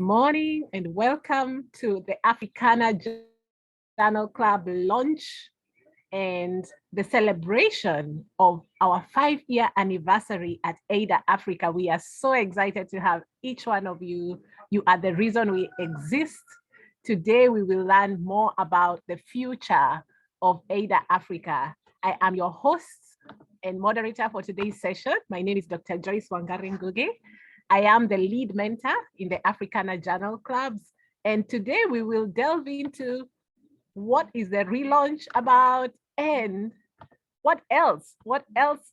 morning and welcome to the Africana Journal Club launch and the celebration of our 5-year anniversary at Eider Africa. We are so excited to have each one of you. You are the reason we exist. Today, we will learn more about the future of Eider Africa. I am your host and moderator for today's session. My name is Dr. Joyce Wangari Ngugi. I am the lead mentor in the Africana Journal Clubs. And today we will delve into what is the relaunch about and what else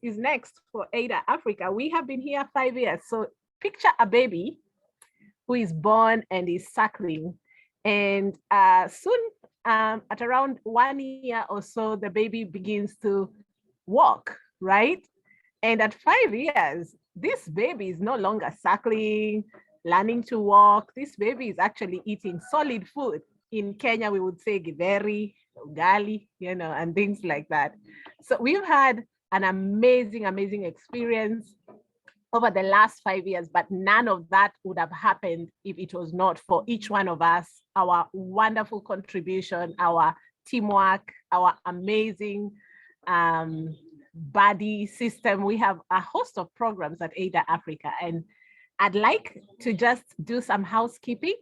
is next for Eider Africa. We have been here 5 years. So picture a baby who is born and is suckling. And soon at around 1 year or so, the baby begins to walk, right? And at 5 years, this baby is no longer suckling, learning to walk. This baby is actually eating solid food. In Kenya, we would say githeri, ugali, and things like that. So we've had an amazing experience over the last 5 years, but none of that would have happened if it was not for each one of us, our wonderful contribution, our teamwork, our amazing buddy system. We have a host of programs at Eider Africa, and I'd like to just do some housekeeping.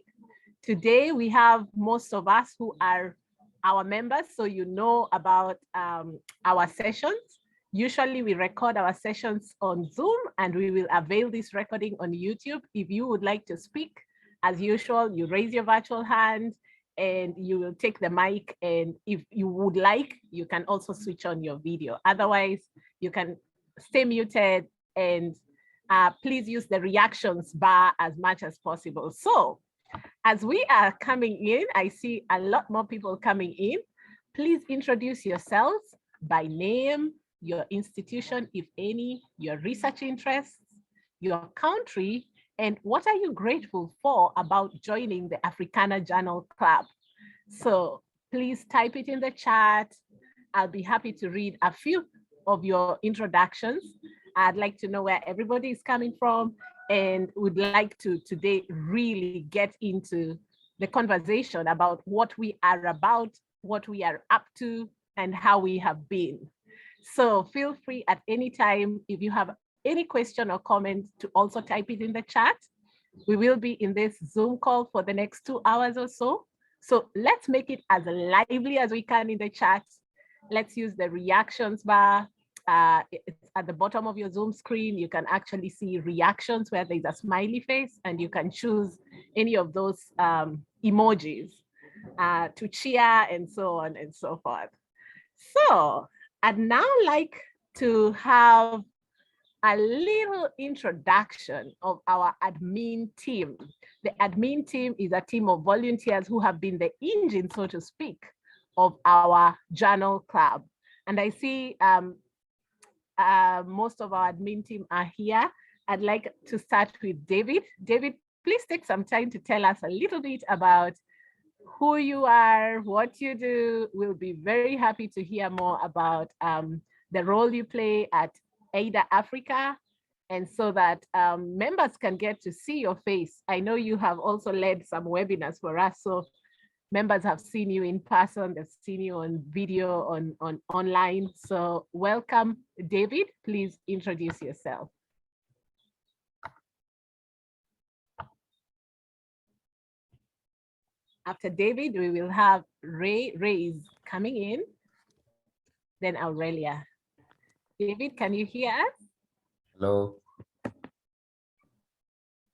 Today, we have most of us who are our members, so you know about our sessions. Usually we record our sessions on Zoom, and we will avail this recording on YouTube. If you would like to speak, as usual, you raise your virtual hand and you will take the mic. And if you would like, you can also switch on your video. Otherwise, you can stay muted and please use the reactions bar as much as possible. So as we are coming in, I see a lot more people coming in. Please introduce yourselves by name, your institution, if any, your research interests, your country, and what are you grateful for about joining the Africana Journal Club? So please type it in the chat. I'll be happy to read a few of your introductions. I'd like to know where everybody is coming from and would like to today really get into the conversation about what we are about, what we are up to, and how we have been. So feel free at any time, if you have any question or comment, to also type it in the chat. We will be in this Zoom call for the next 2 hours or so. So let's make it as lively as we can in the chat. Let's use the reactions bar. It's at the bottom of your Zoom screen. You can actually see reactions where there's a smiley face, and you can choose any of those emojis to cheer and so on and so forth. So I'd now like to have a little introduction of our admin team. The admin team is a team of volunteers who have been the engine, so to speak, of our journal club. And I see most of our admin team are here. I'd like to start with David. David, please take some time to tell us a little bit about who you are, what you do. We'll be very happy to hear more about the role you play at Eider Africa, and so that members can get to see your face. I know you have also led some webinars for us, so members have seen you in person, they've seen you on video, on online. So welcome, David. Please introduce yourself. After David, we will have Ray coming in, then Aurelia. David, can you hear us? Hello.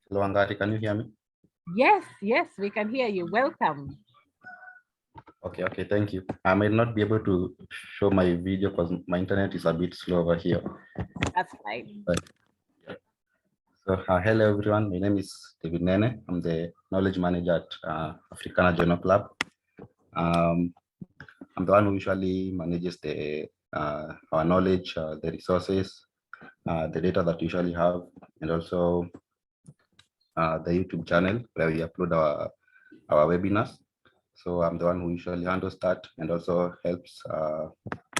Hello, Angari, can you hear me? Yes, we can hear you. Welcome. Okay, thank you. I might not be able to show my video because my internet is a bit slow over here. That's fine. But, yeah. So hello everyone, my name is David Nene. I'm the knowledge manager at Africana Journal Club. I'm the one who usually manages the our knowledge, the resources, the data that we usually have, and also the YouTube channel where we upload our webinars. So I'm the one who usually handles that and also helps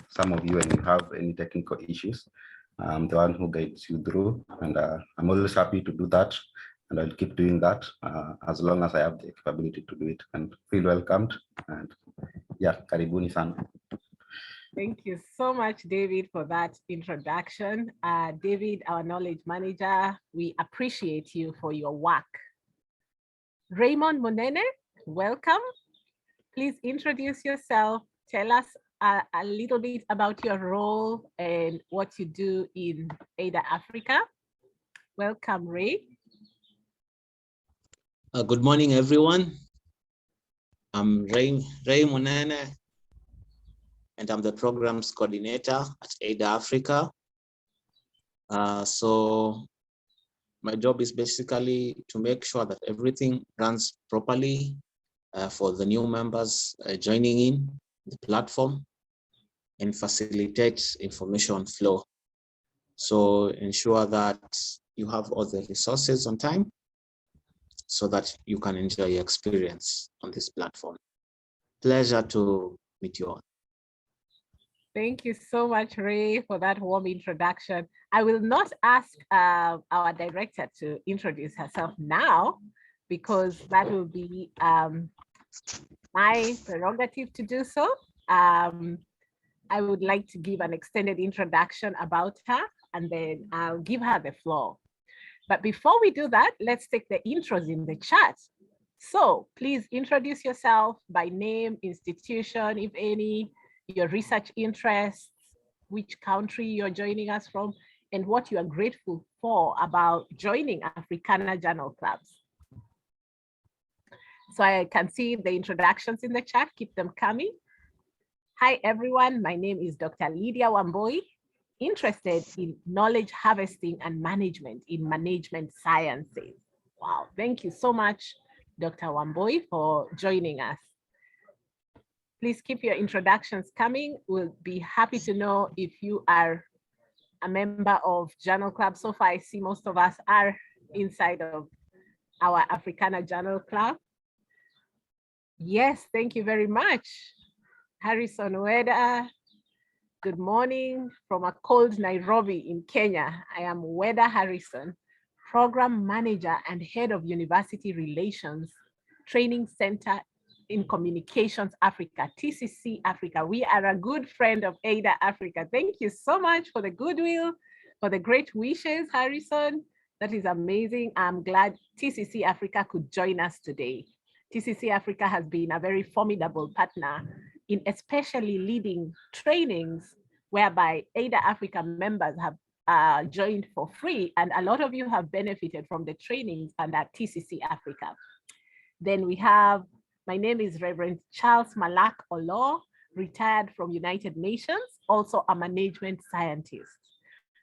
some of you when you have any technical issues. I'm the one who guides you through, and I'm always happy to do that. and I'll keep doing that as long as I have the capability to do it, and feel welcomed. And yeah, karibuni sana. Thank you so much, David, for that introduction. David, our knowledge manager, we appreciate you for your work. Raymond Monene, welcome. Please introduce yourself. Tell us a little bit about your role and what you do in Eider Africa. Welcome, Ray. Good morning, everyone. I'm Ray Monene, and I'm the programs coordinator at Eider Africa. So my job is basically to make sure that everything runs properly for the new members joining in the platform and facilitate information flow. So ensure that you have all the resources on time so that you can enjoy your experience on this platform. Pleasure to meet you all. Thank you so much, Ray, for that warm introduction. I will not ask our director to introduce herself now, because that will be my prerogative to do so. I would like to give an extended introduction about her, and then I'll give her the floor. But before we do that, let's take the intros in the chat. So please introduce yourself by name, institution, if any, your research interests, which country you're joining us from, and what you are grateful for about joining Africana Journal Clubs. So I can see the introductions in the chat, keep them coming. Hi everyone, my name is Dr. Lydia Wamboi, interested in knowledge harvesting and management in management sciences. Wow, thank you so much, Dr. Wamboi, for joining us. Please keep your introductions coming. We'll be happy to know if you are a member of Journal Club. So far, I see most of us are inside of our Africana Journal Club. Yes, thank you very much. Harrison Weda, good morning from a cold Nairobi in Kenya. I am Weda Harrison, Program Manager and Head of University Relations, Training Center in Communications Africa, TCC Africa. We are a good friend of Eider Africa. Thank you so much for the goodwill, for the great wishes, Harrison. That is amazing. I'm glad TCC Africa could join us today. TCC Africa has been a very formidable partner in especially leading trainings whereby Eider Africa members have joined for free, and a lot of you have benefited from the trainings under TCC Africa. Then we have, my name is Reverend Charles Malak Olo, retired from United Nations, also a management scientist.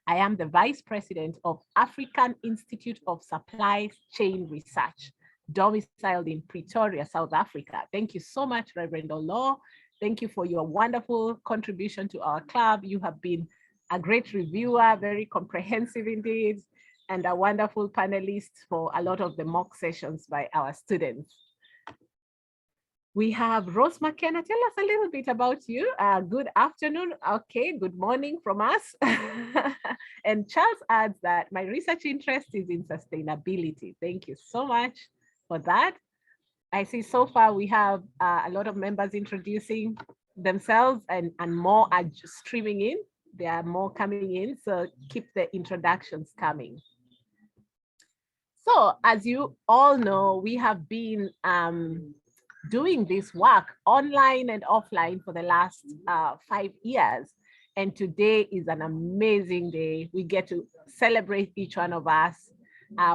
I am the Vice President of African Institute of Supply Chain Research, domiciled in Pretoria, South Africa. Thank you so much, Reverend Olo. Thank you for your wonderful contribution to our club. You have been a great reviewer, very comprehensive indeed, and a wonderful panelist for a lot of the mock sessions by our students. We have Rose McKenna. Tell us a little bit about you. Good afternoon. Okay, good morning from us. And Charles adds that my research interest is in sustainability. Thank you so much for that. I see so far we have a lot of members introducing themselves, and more are streaming in. There are more coming in, so keep the introductions coming. So as you all know, we have been doing this work online and offline for the last 5 years. And today is an amazing day. We get to celebrate each one of us.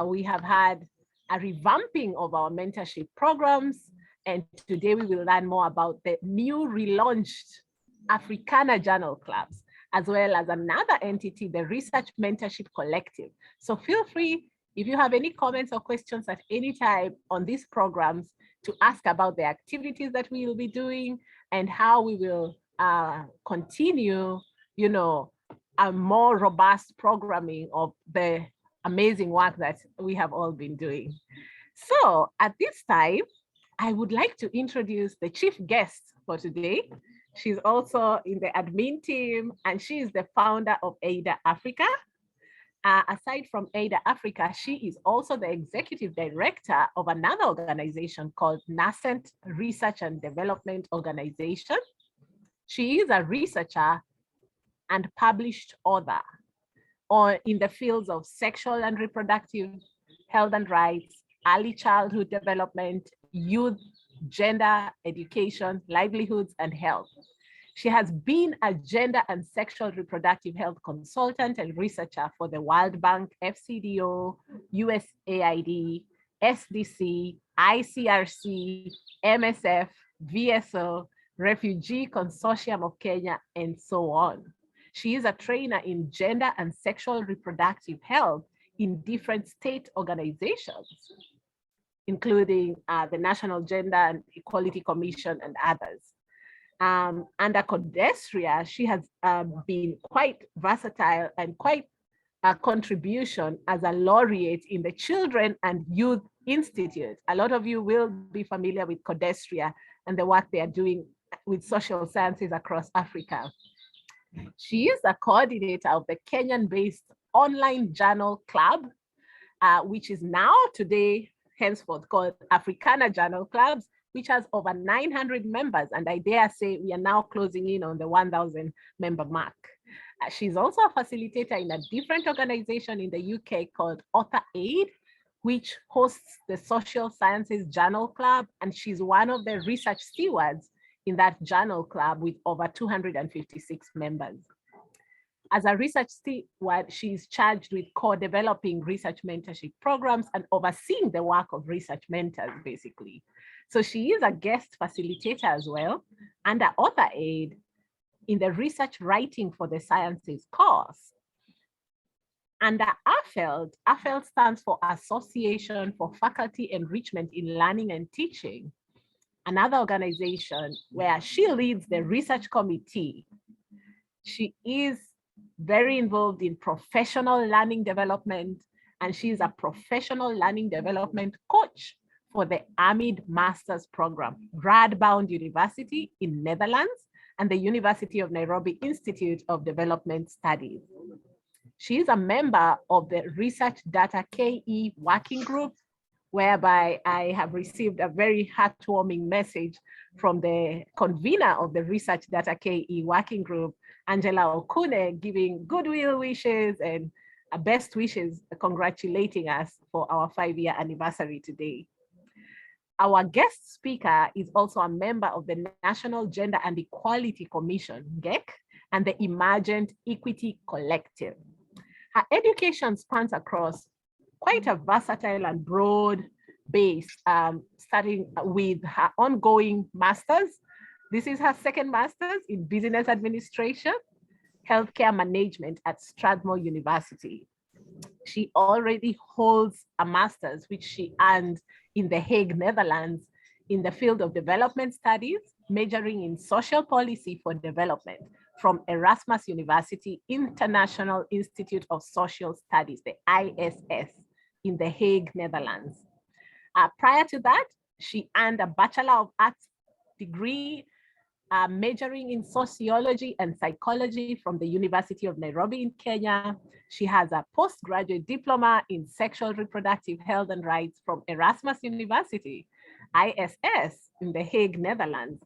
We have had a revamping of our mentorship programs. And today we will learn more about the new relaunched Africana Journal Clubs, as well as another entity, the Research Mentorship Collective. So feel free, if you have any comments or questions at any time on these programs, to ask about the activities that we will be doing and how we will continue, you know, a more robust programming of the amazing work that we have all been doing. So at this time, I would like to introduce the chief guest for today. She's also in the admin team, and she is the founder of Eider Africa. Aside from Eider Africa, she is also the executive director of another organization called Nascent Research and Development Organization. She is a researcher and published author in the fields of sexual and reproductive health and rights, early childhood development, youth, gender, education, livelihoods, and health. She has been a gender and sexual reproductive health consultant and researcher for the World Bank, FCDO, USAID, SDC, ICRC, MSF, VSO, Refugee Consortium of Kenya, and so on. She is a trainer in gender and sexual reproductive health in different state organizations, including the National Gender and Equality Commission and others. Under Codestria, she has been quite versatile and quite a contribution as a laureate in the Children and Youth Institute. A lot of you will be familiar with Codestria and the work they are doing with social sciences across Africa. She is a coordinator of the Kenyan-based online journal club, which is now today henceforth called Africana Journal Clubs, which has over 900 members. And I dare say we are now closing in on the 1,000 member mark. She's also a facilitator in a different organization in the UK called Author Aid, which hosts the Social Sciences Journal Club. And she's one of the research stewards in that journal club with over 256 members. As a research steward, she's charged with co-developing research mentorship programs and overseeing the work of research mentors, basically. So she is a guest facilitator as well under Author Aid in the Research Writing for the Sciences course. Under AFELD, AFELD stands for Association for Faculty Enrichment in Learning and Teaching, another organization where she leads the research committee. She is very involved in professional learning development, and she is a professional learning development coach for the AMID Master's Program, Radboud University in Netherlands, and the University of Nairobi Institute of Development Studies. She is a member of the Research Data KE Working Group, whereby I have received a very heartwarming message from the convener of the Research Data KE Working Group, Angela Okune, giving goodwill wishes and best wishes, congratulating us for our 5-year anniversary today. Our guest speaker is also a member of the National Gender and Equality Commission, GEC, and the Emergent Equity Collective. Her education spans across quite a versatile and broad base, starting with her ongoing master's. This is her second master's in business administration, healthcare management at Strathmore University. She already holds a master's, which she earned in The Hague, Netherlands, in the field of development studies, majoring in social policy for development from Erasmus University International Institute of Social Studies, the ISS, in The Hague, Netherlands. Prior to that, she earned a Bachelor of Arts degree majoring in sociology and psychology from the University of Nairobi in Kenya. She has a postgraduate diploma in sexual reproductive health and rights from Erasmus University, ISS, in The Hague, Netherlands.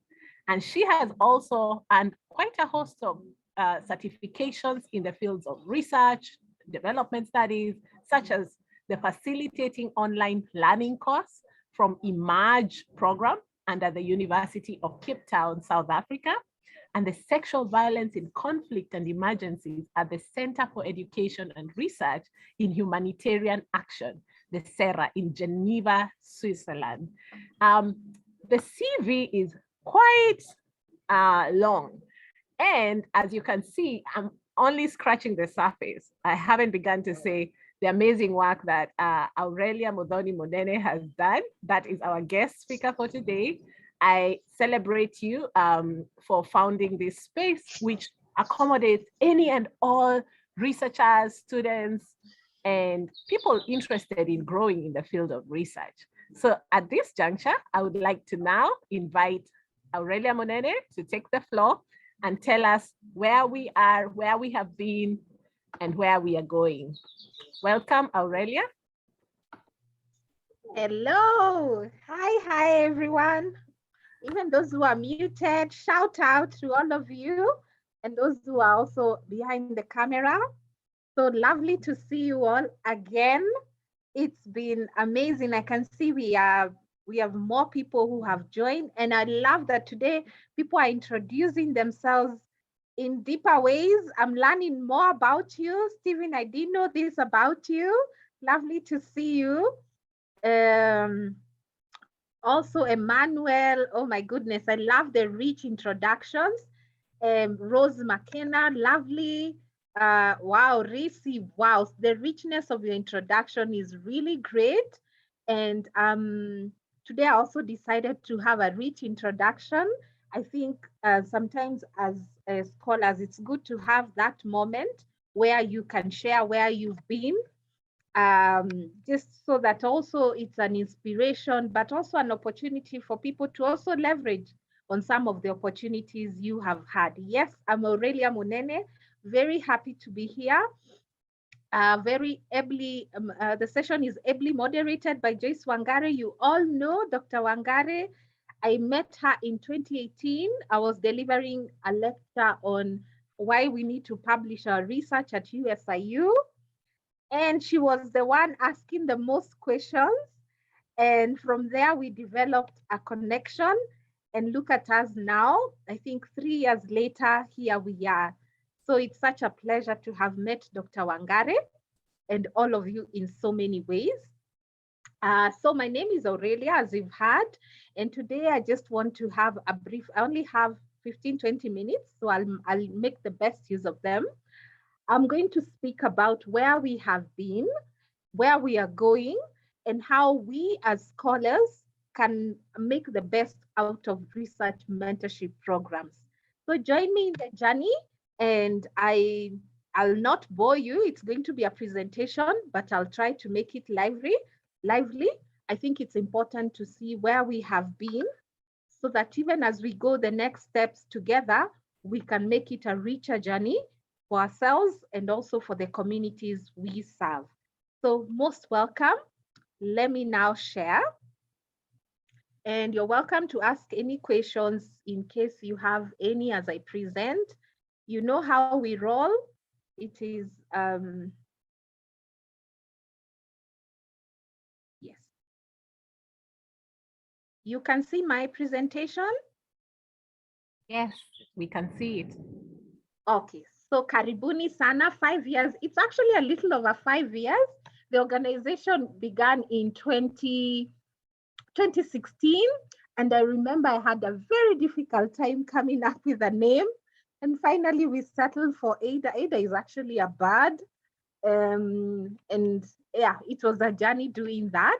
And she has also earned quite a host of certifications in the fields of research, development studies, such as the Facilitating Online Learning course from Emerge program under the University of Cape Town, South Africa, and the Sexual Violence in Conflict and Emergencies at the Center for Education and Research in Humanitarian Action, the CERA, in Geneva, Switzerland. The CV is quite long. And as you can see, I'm only scratching the surface. I haven't begun to say the amazing work that Aurelia Modoni Monene has done. That is our guest speaker for today. I celebrate you for founding this space, which accommodates any and all researchers, students, and people interested in growing in the field of research. So at this juncture, I would like to now invite Aurelia Monene to take the floor and tell us where we are, where we have been, and where we are going. Welcome, Aurelia. Hello. Hi, everyone. Even those who are muted, shout out to all of you and those who are also behind the camera. So lovely to see you all again. It's been amazing. I can see we have more people who have joined, and I love that today people are introducing themselves in deeper ways. I'm learning more about you. Stephen, I didn't know this about you. Lovely to see you. Also Emmanuel, oh my goodness, I love the rich introductions. Rose McKenna, lovely. Wow, Risi, wow, the richness of your introduction is really great. And today I also decided to have a rich introduction. I think sometimes as scholars, it's good to have that moment where you can share where you've been, just so that also it's an inspiration, but also an opportunity for people to also leverage on some of the opportunities you have had. Yes, I'm Aurelia Munene, very happy to be here. Very ably, the session is ably moderated by Joyce Wangare. You all know Dr. Wangare. I met her in 2018. I was delivering a lecture on why we need to publish our research at USIU. And she was the one asking the most questions. And from there, we developed a connection. And look at us now. I think 3 years later, here we are. So it's such a pleasure to have met Dr. Wangare and all of you in so many ways. So my name is Aurelia, as you've heard. And today I just want to have a brief, I only have 15, 20 minutes, so I'll make the best use of them. I'm going to speak about where we have been, where we are going, and how we as scholars can make the best out of research mentorship programs. So join me in the journey, and I'll not bore you. It's going to be a presentation, but I'll try to make it lively. I think it's important to see where we have been so that even as we go the next steps together, we can make it a richer journey for ourselves and also for the communities we serve. So most welcome. Let me now share. And you're welcome to ask any questions in case you have any as I present. You know how we roll. It is, yes. You can see my presentation? Yes, we can see it. Okay, so karibuni sana, 5 years. It's actually a little over 5 years. The organization began in 2016. And I remember I had a very difficult time coming up with a name. And finally we settled for Eider. Eider is actually a bird. And yeah, it was a journey doing that.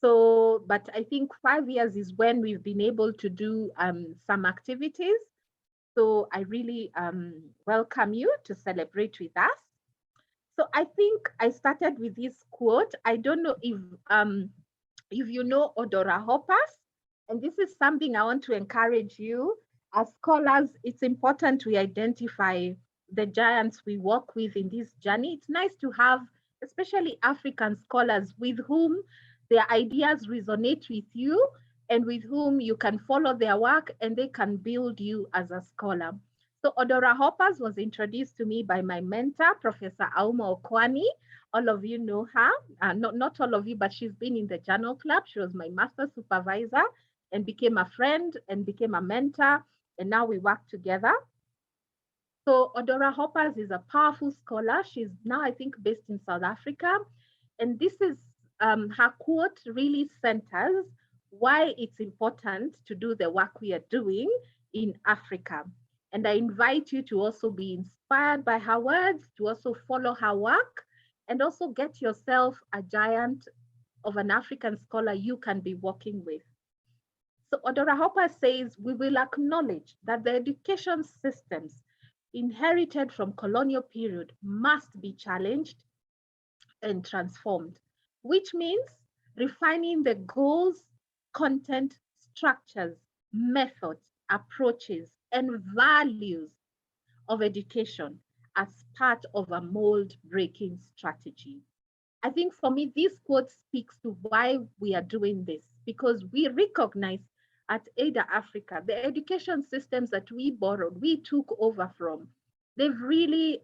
So, but I think 5 years is when we've been able to do some activities. So I really welcome you to celebrate with us. So I think I started with this quote. I don't know if you know Odora Hoppers, and this is something I want to encourage you. As scholars, it's important we identify the giants we work with in this journey. It's nice to have, especially African scholars with whom their ideas resonate with you and with whom you can follow their work and they can build you as a scholar. So Odora Hoppers was introduced to me by my mentor, Professor Auma Okwani. All of you know her, not all of you, but she's been in the Journal Club. She was my master supervisor and became a friend and became a mentor. And now we work together. So Odora Hoppers is a powerful scholar. She's now, I think, based in South Africa. And this is, her quote really centers why it's important to do the work we are doing in Africa. And I invite you to also be inspired by her words, to also follow her work, and also get yourself a giant of an African scholar you can be working with. So Odora Hopper says, we will acknowledge that the education systems inherited from colonial period must be challenged and transformed, which means refining the goals, content, structures, methods, approaches, and values of education as part of a mold breaking strategy. I think for me, this quote speaks to why we are doing this, because we recognize at Eider Africa, the education systems that we borrowed, we took over from, they've really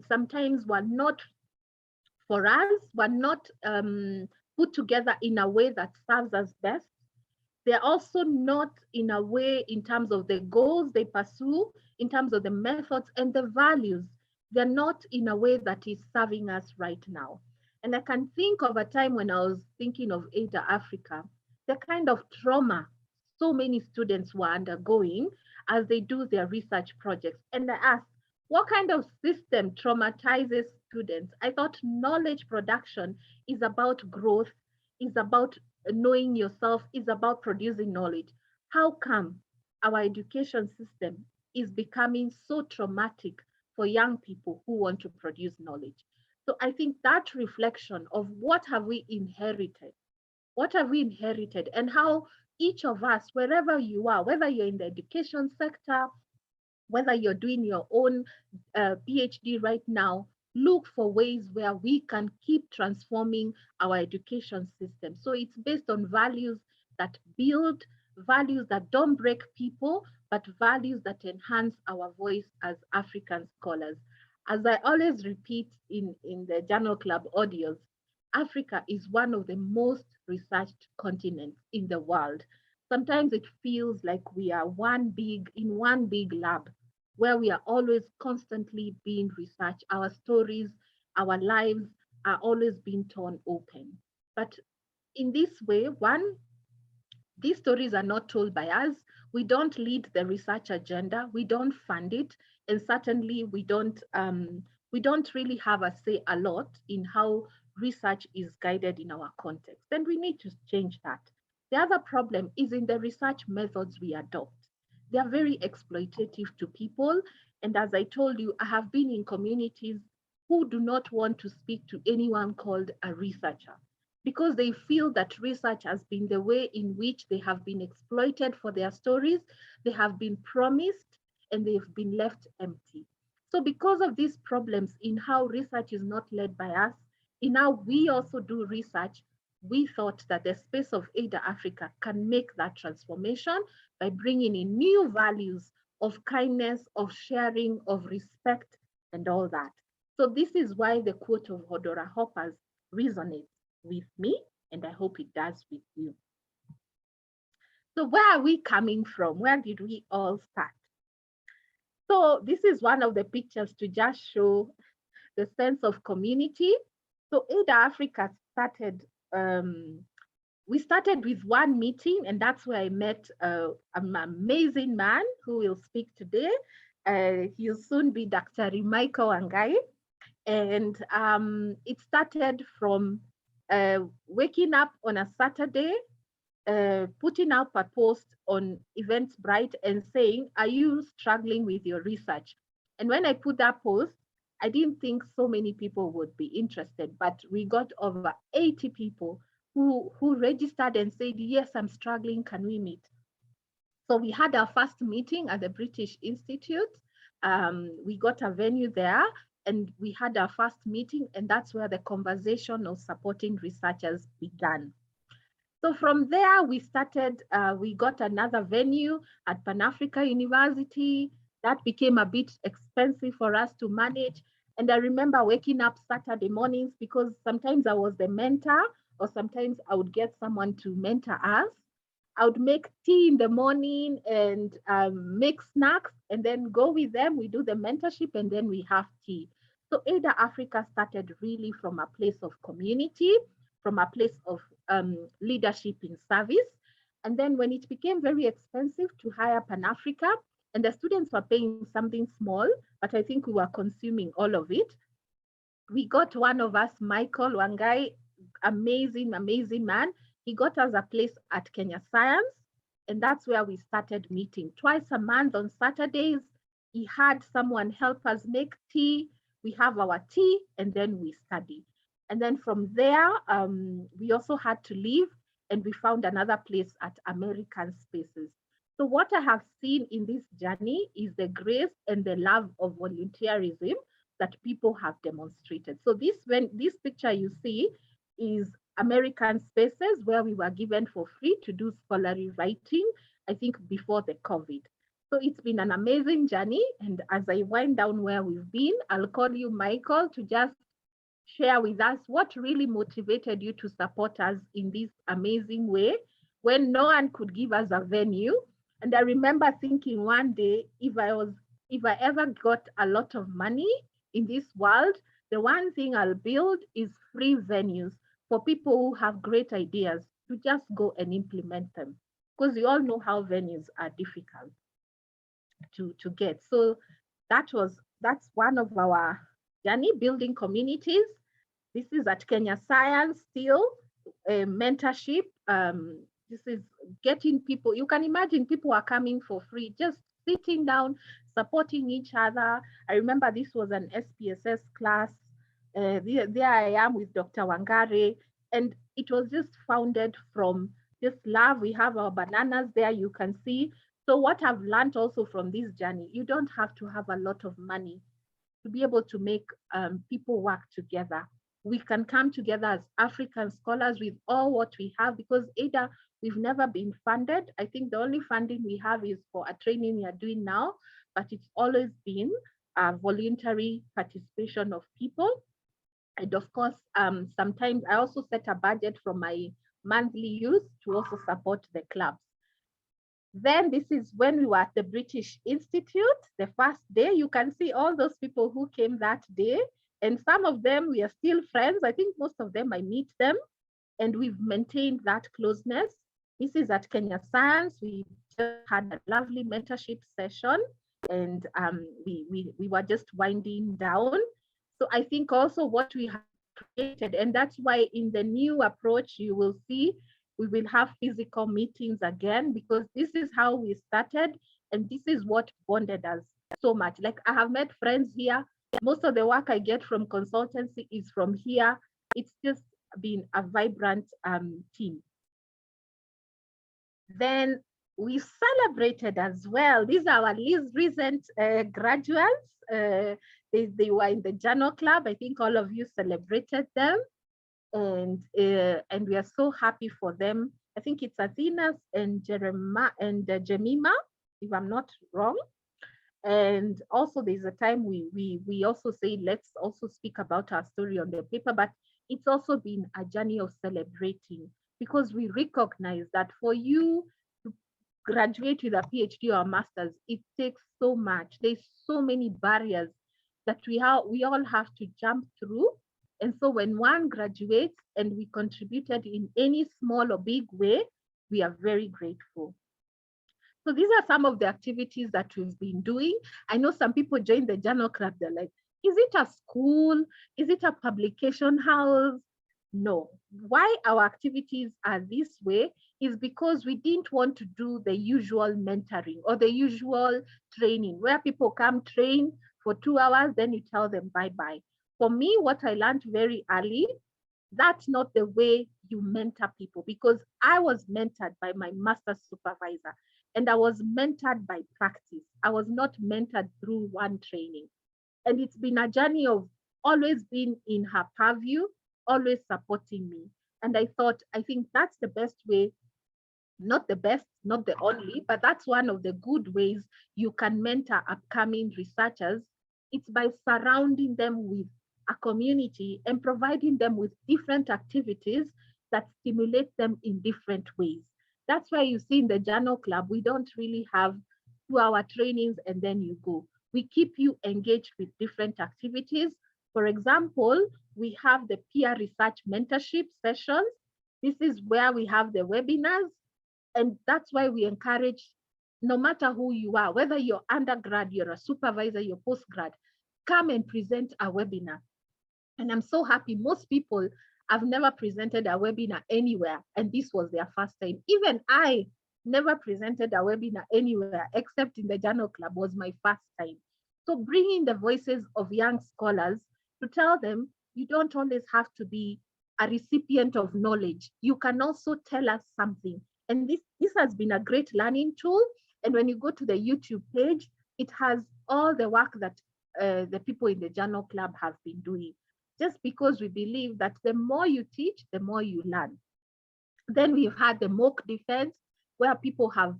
sometimes were not for us, were not put together in a way that serves us best. They're also not in a way in terms of the goals they pursue, in terms of the methods and the values. They're not in a way that is serving us right now. And I can think of a time when I was thinking of Eider Africa, the kind of trauma so many students were undergoing as they do their research projects. And I asked, what kind of system traumatizes students? I thought knowledge production is about growth, is about knowing yourself, is about producing knowledge. How come our education system is becoming so traumatic for young people who want to produce knowledge? So I think that reflection of what have we inherited, and how each of us, wherever you are, whether you're in the education sector, whether you're doing your own PhD right now, look for ways where we can keep transforming our education system. So it's based on values that build, values that don't break people, but values that enhance our voice as African scholars. As I always repeat in the Journal Club audios, Africa is one of the most researched continents in the world. Sometimes it feels like we are one big lab where we are always constantly being researched. Our stories, our lives are always being torn open. But in this way, one, these stories are not told by us. We don't lead the research agenda. We don't fund it, and certainly we don't really have a say a lot in how research is guided in our context. And we need to change that. The other problem is in the research methods we adopt. They are very exploitative to people. And as I told you, I have been in communities who do not want to speak to anyone called a researcher because they feel that research has been the way in which they have been exploited for their stories, they have been promised, and they've been left empty. So because of these problems in how research is not led by us, in how we also do research, we thought that the space of Eider Africa can make that transformation by bringing in new values of kindness, of sharing, of respect, and all that. So this is why the quote of Hodora Hoppers resonates with me, and I hope it does with you. So where are we coming from? Where did we all start? So this is one of the pictures to just show the sense of community. So Eider Africa started, we started with one meeting, and that's where I met an amazing man who will speak today. He'll soon be Dr. Michael Wangai. And it started from waking up on a Saturday, putting up a post on Eventbrite and saying, are you struggling with your research? And when I put that post, I didn't think so many people would be interested, but we got over 80 people who registered and said, yes, I'm struggling, can we meet? So we had our first meeting at the British Institute. We got a venue there and we had our first meeting, and that's where the conversation of supporting researchers began. So from there, we started, we got another venue at Pan-Africa University. That became a bit expensive for us to manage. And I remember waking up Saturday mornings because sometimes I was the mentor, or sometimes I would get someone to mentor us. I would make tea in the morning and make snacks and then go with them. We do the mentorship and then we have tea. So Eider Africa started really from a place of community, from a place of leadership in service. And then when it became very expensive to hire Pan-Africa, and the students were paying something small, but I think we were consuming all of it, we got one of us, Michael Wangai, amazing, amazing man. He got us a place at Kenya Science, and that's where we started meeting. Twice a month on Saturdays, he had someone help us make tea. We have our tea, and then we study. And then from there, we also had to leave, and we found another place at American Spaces. So what I have seen in this journey is the grace and the love of volunteerism, that people have demonstrated. So this picture you see is American Spaces, where we were given for free to do scholarly writing, I think before the COVID. So it's been an amazing journey. And as I wind down where we've been, I'll call you, Michael, to just share with us what really motivated you to support us in this amazing way when no one could give us a venue. And I remember thinking one day, if I ever got a lot of money in this world, the one thing I'll build is free venues for people who have great ideas to just go and implement them. Because we all know how venues are difficult to get. So that's one of our journey, building communities. This is at Kenya Science still, mentorship. This is getting people, you can imagine people are coming for free, just sitting down, supporting each other. I remember this was an SPSS class. There I am with Dr. Wangare, and it was just founded from just love. We have our bananas there, you can see. So what I've learned also from this journey, you don't have to have a lot of money to be able to make people work together. We can come together as African scholars with all what we have, because Eider, we've never been funded. I think the only funding we have is for a training we are doing now, but it's always been a voluntary participation of people. And of course, sometimes I also set a budget from my monthly use to also support the clubs. Then this is when we were at the British Institute, the first day. You can see all those people who came that day. And some of them, we are still friends. I think most of them, I meet them. And we've maintained that closeness. This is at Kenya Science. We just had a lovely mentorship session. And we were just winding down. So I think also what we have created, and that's why in the new approach, you will see we will have physical meetings again, because this is how we started. And this is what bonded us so much. Like, I have met friends here. Most of the work I get from consultancy is from here. It's just been a vibrant team. Then we celebrated as well. These are our recent graduates. They were in the Journal Club. I think all of you celebrated them. And we are so happy for them. I think it's Athena and Jemima, if I'm not wrong. And also there's a time we also say, let's also speak about our story on the paper, but it's also been a journey of celebrating, because we recognize that for you to graduate with a PhD or a master's, it takes so much. There's so many barriers that we all have to jump through. And so when one graduates and we contributed in any small or big way, we are very grateful. So these are some of the activities that we've been doing. I know some people join the Journal Club, they're like, is it a school? Is it a publication house? No. Why our activities are this way is because we didn't want to do the usual mentoring or the usual training where people come train for 2 hours, then you tell them bye-bye. For me, what I learned very early, that's not the way you mentor people, because I was mentored by my master's supervisor and I was mentored by practice. I was not mentored through one training. And it's been a journey of always being in her purview, always supporting me. And I think that's the best way, not the best, not the only, but that's one of the good ways you can mentor upcoming researchers. It's by surrounding them with a community and providing them with different activities that stimulate them in different ways. That's why you see in the Journal Club, we don't really have 2-hour trainings and then you go. We keep you engaged with different activities. For example, we have the peer research mentorship sessions. This is where we have the webinars. And that's why we encourage, no matter who you are, whether you're undergrad, you're a supervisor, you're postgrad, come and present a webinar. And I'm so happy. Most people have never presented a webinar anywhere, and this was their first time. Even I never presented a webinar anywhere except in the Journal Club was my first time. So bringing the voices of young scholars to tell them, you don't always have to be a recipient of knowledge. You can also tell us something. And this has been a great learning tool. And when you go to the YouTube page, it has all the work that the people in the Journal Club have been doing, just because we believe that the more you teach, the more you learn. Then we've had the mock defense, where people have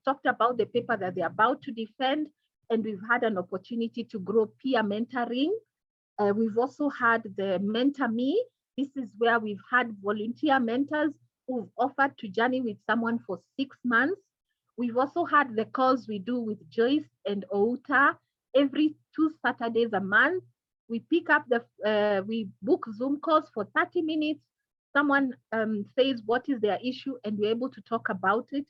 talked about the paper that they're about to defend, and we've had an opportunity to grow peer mentoring. We've also had the Mentor Me. This is where we've had volunteer mentors who've offered to journey with someone for 6 months. We've also had the calls we do with Joyce and Outa every 2 Saturdays a month. We pick up we book Zoom calls for 30 minutes. Someone says what is their issue, and we're able to talk about it.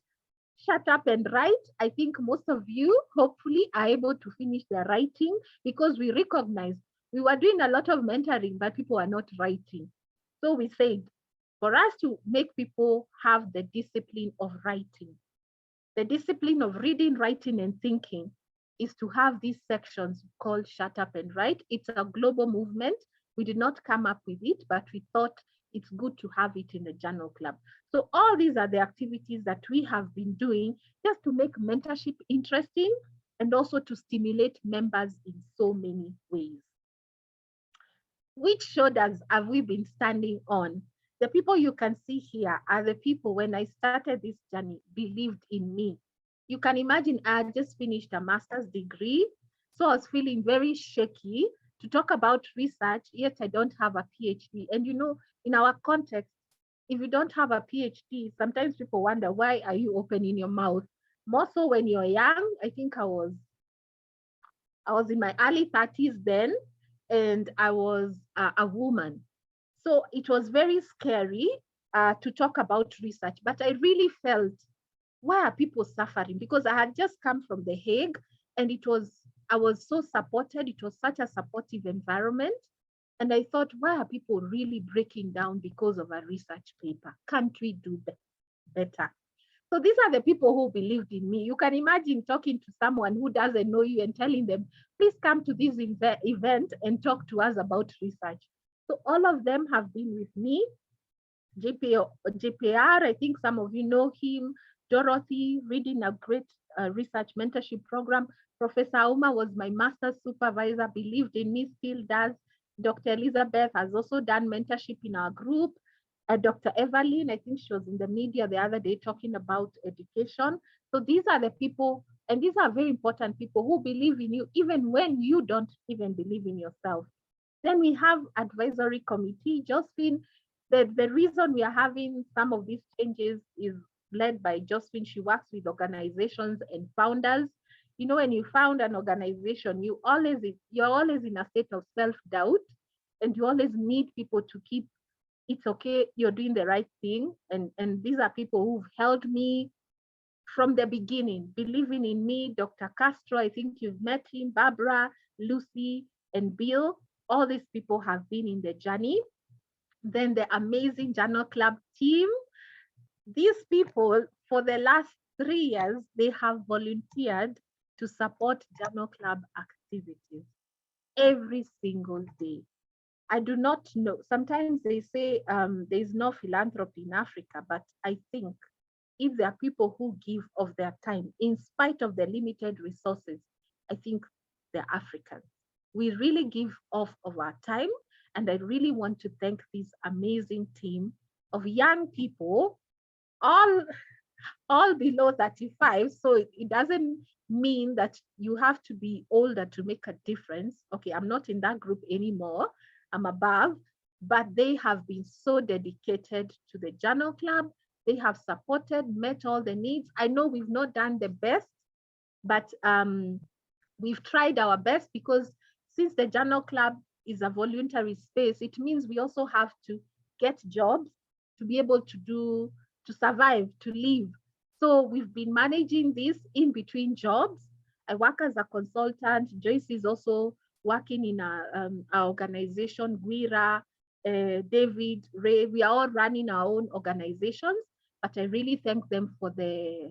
Shut up and write. I think most of you hopefully are able to finish their writing, because we recognize we were doing a lot of mentoring, but people are not writing. So we said, for us to make people have the discipline of writing, the discipline of reading, writing, and thinking, is to have these sections called Shut Up and Write. It's a global movement. We did not come up with it, but we thought it's good to have it in the Journal Club. So all these are the activities that we have been doing just to make mentorship interesting, and also to stimulate members in so many ways. Which shoulders have we been standing on? The people you can see here are the people, when I started this journey, believed in me. You can imagine I had just finished a master's degree, so I was feeling very shaky to talk about research, yet I don't have a PhD. And you know, in our context, if you don't have a PhD, sometimes people wonder, why are you opening your mouth? More so when you're young. I think I was in my early 30s then, and I was a woman. So it was very scary to talk about research, but I really felt, why are people suffering? Because I had just come from The Hague, and I was so supported. It was such a supportive environment. And I thought, why are people really breaking down because of a research paper? Can't we do better? So these are the people who believed in me. You can imagine talking to someone who doesn't know you and telling them, please come to this event and talk to us about research. So all of them have been with me. JPR, I think some of you know him. Dorothy, reading a great research mentorship program. Professor Uma was my master's supervisor, believed in me, still does. Dr. Elizabeth has also done mentorship in our group. Dr. Evelyn, I think she was in the media the other day talking about education. So these are the people, and these are very important people who believe in you, even when you don't even believe in yourself. Then we have advisory committee. Josephine, the reason we are having some of these changes is led by Josephine. She works with organizations and founders. You know, when you found an organization, you're always in a state of self-doubt, and you always need people to keep, it's okay, you're doing the right thing. And these are people who've held me from the beginning, believing in me. Dr. Castro, I think you've met him, Barbara, Lucy, and Bill. All these people have been in the journey. Then the amazing Journal Club team. These people, for the last 3 years, they have volunteered to support Journal Club activities every single day. I do not know. Sometimes they say there's no philanthropy in Africa, but I think if there are people who give of their time, in spite of the limited resources, I think they're Africans. We really give off of our time. And I really want to thank this amazing team of young people, all below 35. So it doesn't mean that you have to be older to make a difference. Okay, I'm not in that group anymore. I'm above, but they have been so dedicated to the Journal Club. They have supported, met all the needs. I know we've not done the best, but we've tried our best, because since the Journal Club is a voluntary space, it means we also have to get jobs to be able to survive, to live. So we've been managing this in between jobs. I work as a consultant. Joyce is also working in our organization, Guira, David, Ray. We are all running our own organizations, but I really thank them for the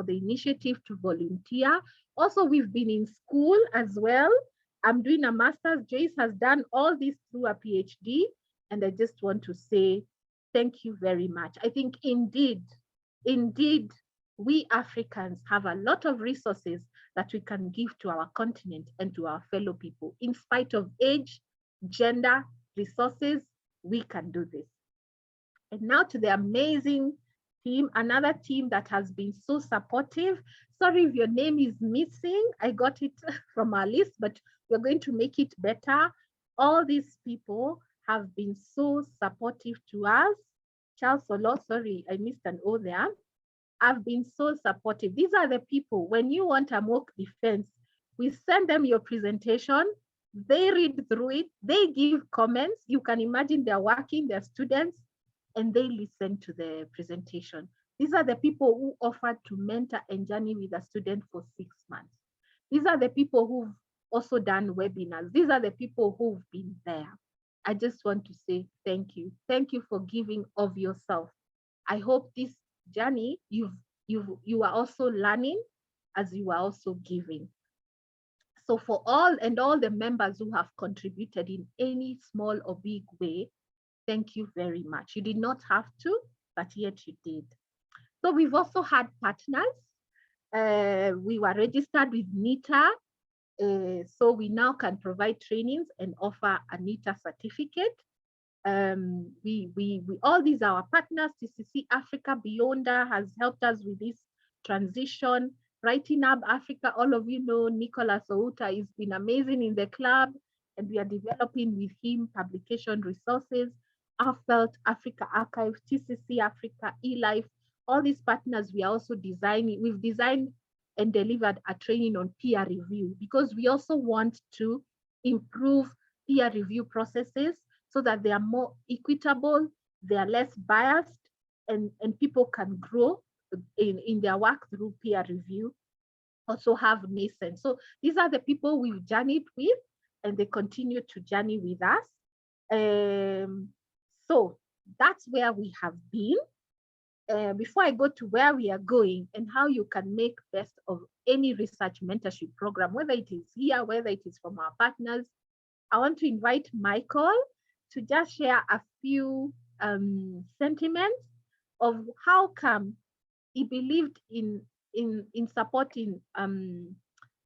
initiative to volunteer. Also, we've been in school as well. I'm doing a master's. Joyce has done all this through a PhD, and I just want to say thank you very much. I think indeed, we Africans have a lot of resources that we can give to our continent and to our fellow people. In spite of age, gender, resources, we can do this. And now to the amazing team, another team that has been so supportive. Sorry if your name is missing. I got it from our list, but we're going to make it better. All these people have been so supportive to us. Charles Solo, sorry, I missed an O there. Have been so supportive. These are the people, when you want a mock defense, we send them your presentation, they read through it, they give comments. You can imagine they're working, they're students, and they listen to the presentation. These are the people who offered to mentor and journey with a student for 6 months. These are the people who've also done webinars. These are the people who've been there. I just want to say thank you. Thank you for giving of yourself. I hope this journey, you are also learning as you are also giving. So for all the members who have contributed in any small or big way, thank you very much. You did not have to, but yet you did. So we've also had partners. We were registered with NITA, so we now can provide trainings and offer a NITA certificate. All these are our partners. TCC Africa Beyonder has helped us with this transition. Writing Up Africa, all of you know Nicholas Outa has been amazing in the club, and we are developing with him publication resources. Felt Africa Archive, TCC Africa, eLife, all these partners we are also designing. We've designed and delivered a training on peer review, because we also want to improve peer review processes so that they are more equitable, they are less biased, and people can grow in their work through peer review. Also have nascent. So these are the people we've journeyed with, and they continue to journey with us. So that's where we have been. Before I go to where we are going and how you can make best of any research mentorship program, whether it is here, whether it is from our partners, I want to invite Michael to just share a few sentiments of how come he believed in supporting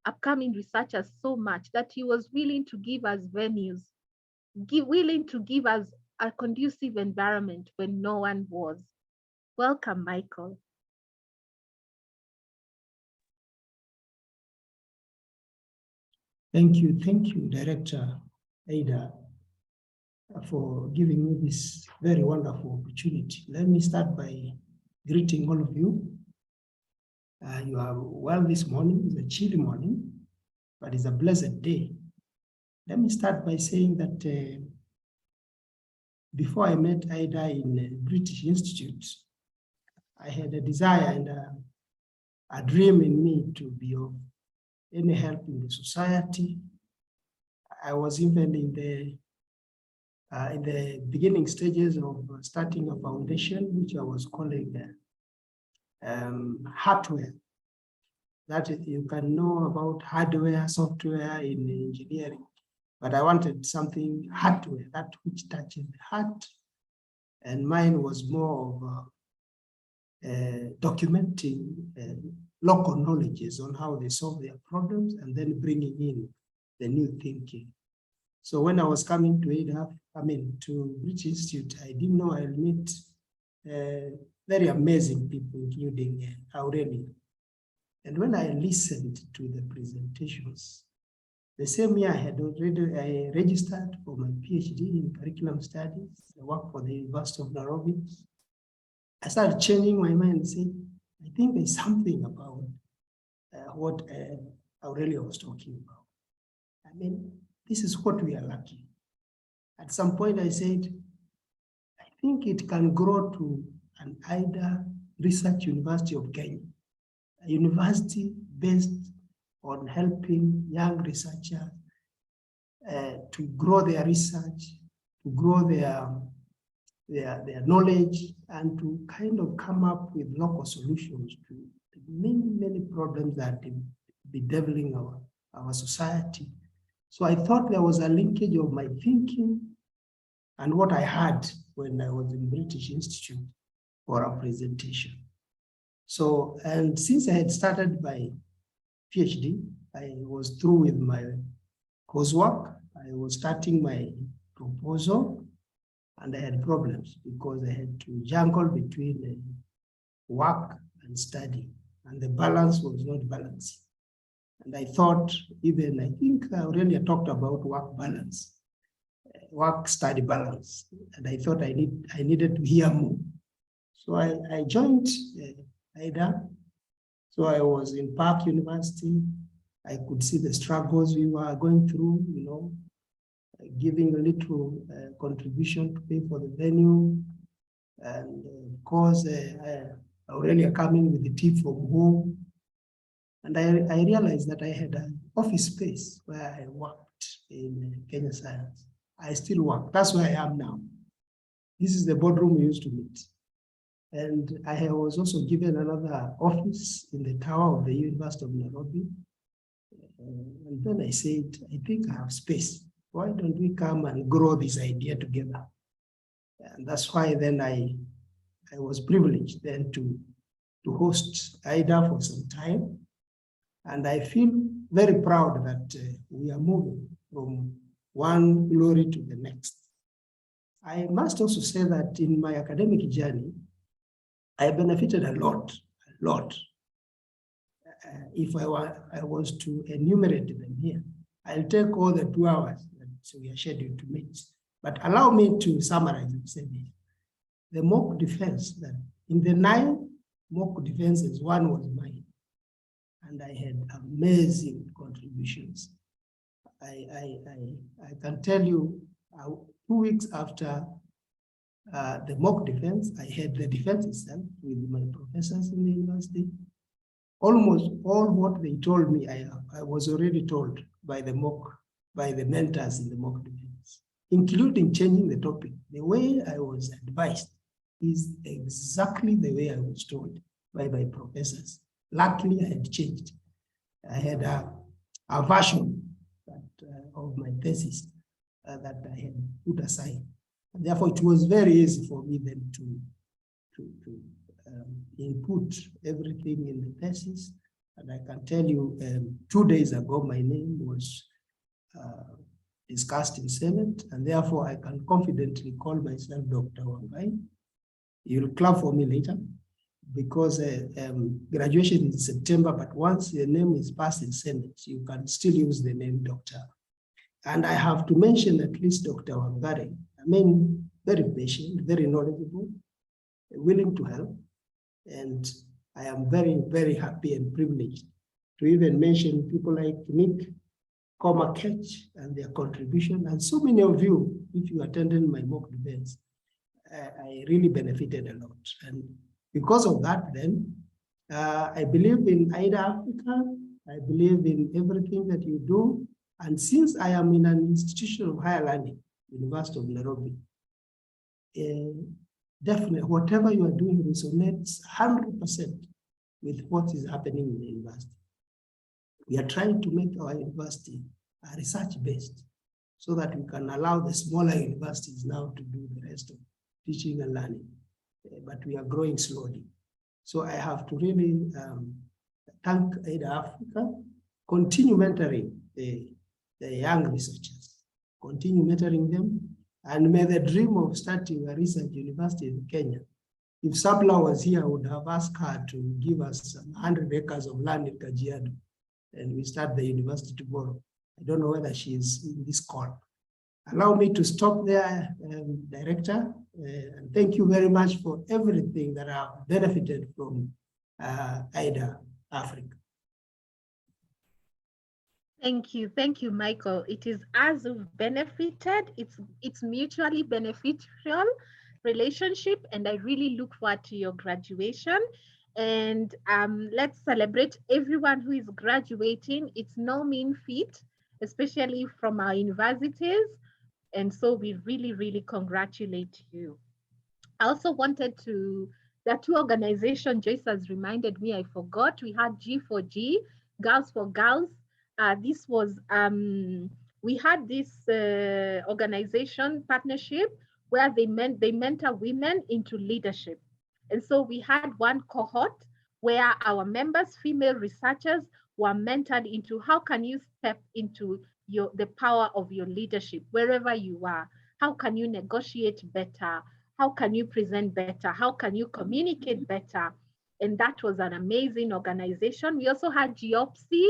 upcoming researchers so much that he was willing to give us venues, willing to give us a conducive environment when no one was. Welcome, Michael. Thank you, Director Eider, for giving me this very wonderful opportunity. Let me start by greeting all of you. You are well this morning. It's a chilly morning, but it's a blessed day. Let me start by saying that before I met Eider in the British Institute, I had a desire and a dream in me to be of any help in the society. I was even in the beginning stages of starting a foundation, which I was calling hardware. That you can know about hardware, software in engineering, but I wanted something hardware, that which touches the heart. And mine was more of documenting local knowledges on how they solve their problems and then bringing in the new thinking. So when I was coming to Eider, to British Institute, I didn't know I'll meet very amazing people, including Aurelio. And when I listened to the presentations, the same year I had already registered for my PhD in curriculum studies. I worked for the University of Nairobi. I started changing my mind and saying, I think there's something about what Aurelio was talking about. This is what we are lacking. At some point I said, I think it can grow to an Eider Research University of Kenya, a university based on helping young researchers to grow their research, to grow their knowledge, and to kind of come up with local solutions to many problems that be bedeviling our society. So I thought there was a linkage of my thinking and what I had when I was in British Institute for a presentation. So, and since I had started my PhD, I was through with my coursework. I was starting my proposal, and I had problems because I had to juggle between work and study, and the balance was not balanced. And I thought, I think Aurelia talked about work balance, work-study balance, and I thought I needed to hear more. So I joined Eider. So I was in Park University. I could see the struggles we were going through, giving a little contribution to pay for the venue. And of course, Aurelia coming with the tea from home. And I realized that I had an office space where I worked in Kenya Science. I still work. That's where I am now. This is the boardroom we used to meet. And I was also given another office in the tower of the University of Nairobi. And then I said, I think I have space. Why don't we come and grow this idea together? And that's why then I was privileged then to host Eider for some time. And I feel very proud that we are moving from one glory to the next. I must also say that in my academic journey, I benefited a lot. If I was to enumerate them here, I'll take all the 2 hours that we are scheduled to meet. But allow me to summarize and say this. The mock defense, that in the 9 mock defenses, 1 was mine. And I had amazing contributions. I can tell you 2 weeks after the mock defense, I had the defense itself with my professors in the university. Almost all what they told me, I was already told by the mentors in the mock defense, including changing the topic. The way I was advised is exactly the way I was told by my professors. Luckily, I had changed. I had a version of my thesis that I had put aside. And therefore, it was very easy for me then to input everything in the thesis. And I can tell you, 2 days ago, my name was discussed in Senate, and therefore I can confidently call myself Dr. Wangai. You'll clap for me later, because graduation is in September, but once your name is passed in Senate, you can still use the name Doctor. And I have to mention at least Dr. Wangari. I mean, very patient, very knowledgeable, willing to help. And I am very, very happy and privileged to even mention people like Nick, Coma Ketch, and their contribution. And so many of you, if you attended my mock debates, I really benefited a lot. And because of that, then, I believe in Eider Africa. I believe in everything that you do. And since I am in an institution of higher learning, University of Nairobi, definitely whatever you are doing resonates 100% with what is happening in the university. We are trying to make our university research-based so that we can allow the smaller universities now to do the rest of teaching and learning. But we are growing slowly. So I have to really thank Eider Africa, continue mentoring the young researchers, continue mentoring them, and may the dream of starting a research university in Kenya. If Sabla was here, I would have asked her to give us 100 acres of land in Kajiado, and we start the university tomorrow. I don't know whether she is in this call. Allow me to stop there, Director, and thank you very much for everything that I've benefited from Eider Africa. Thank you, Michael. It is as we've benefited, it's mutually beneficial relationship, and I really look forward to your graduation. And let's celebrate everyone who is graduating. It's no mean feat, especially from our universities. And so we really, really congratulate you. I also wanted to, there are 2 organizations Joyce has reminded me, I forgot. We had G4G, Girls for Girls. This was, we had this organization partnership where they mentor women into leadership. And so we had one cohort where our members, female researchers, were mentored into how can you step into the power of your leadership wherever you are. How can you negotiate better? How can you present better? How can you communicate better? And that was an amazing organization. We also had GEOPSI,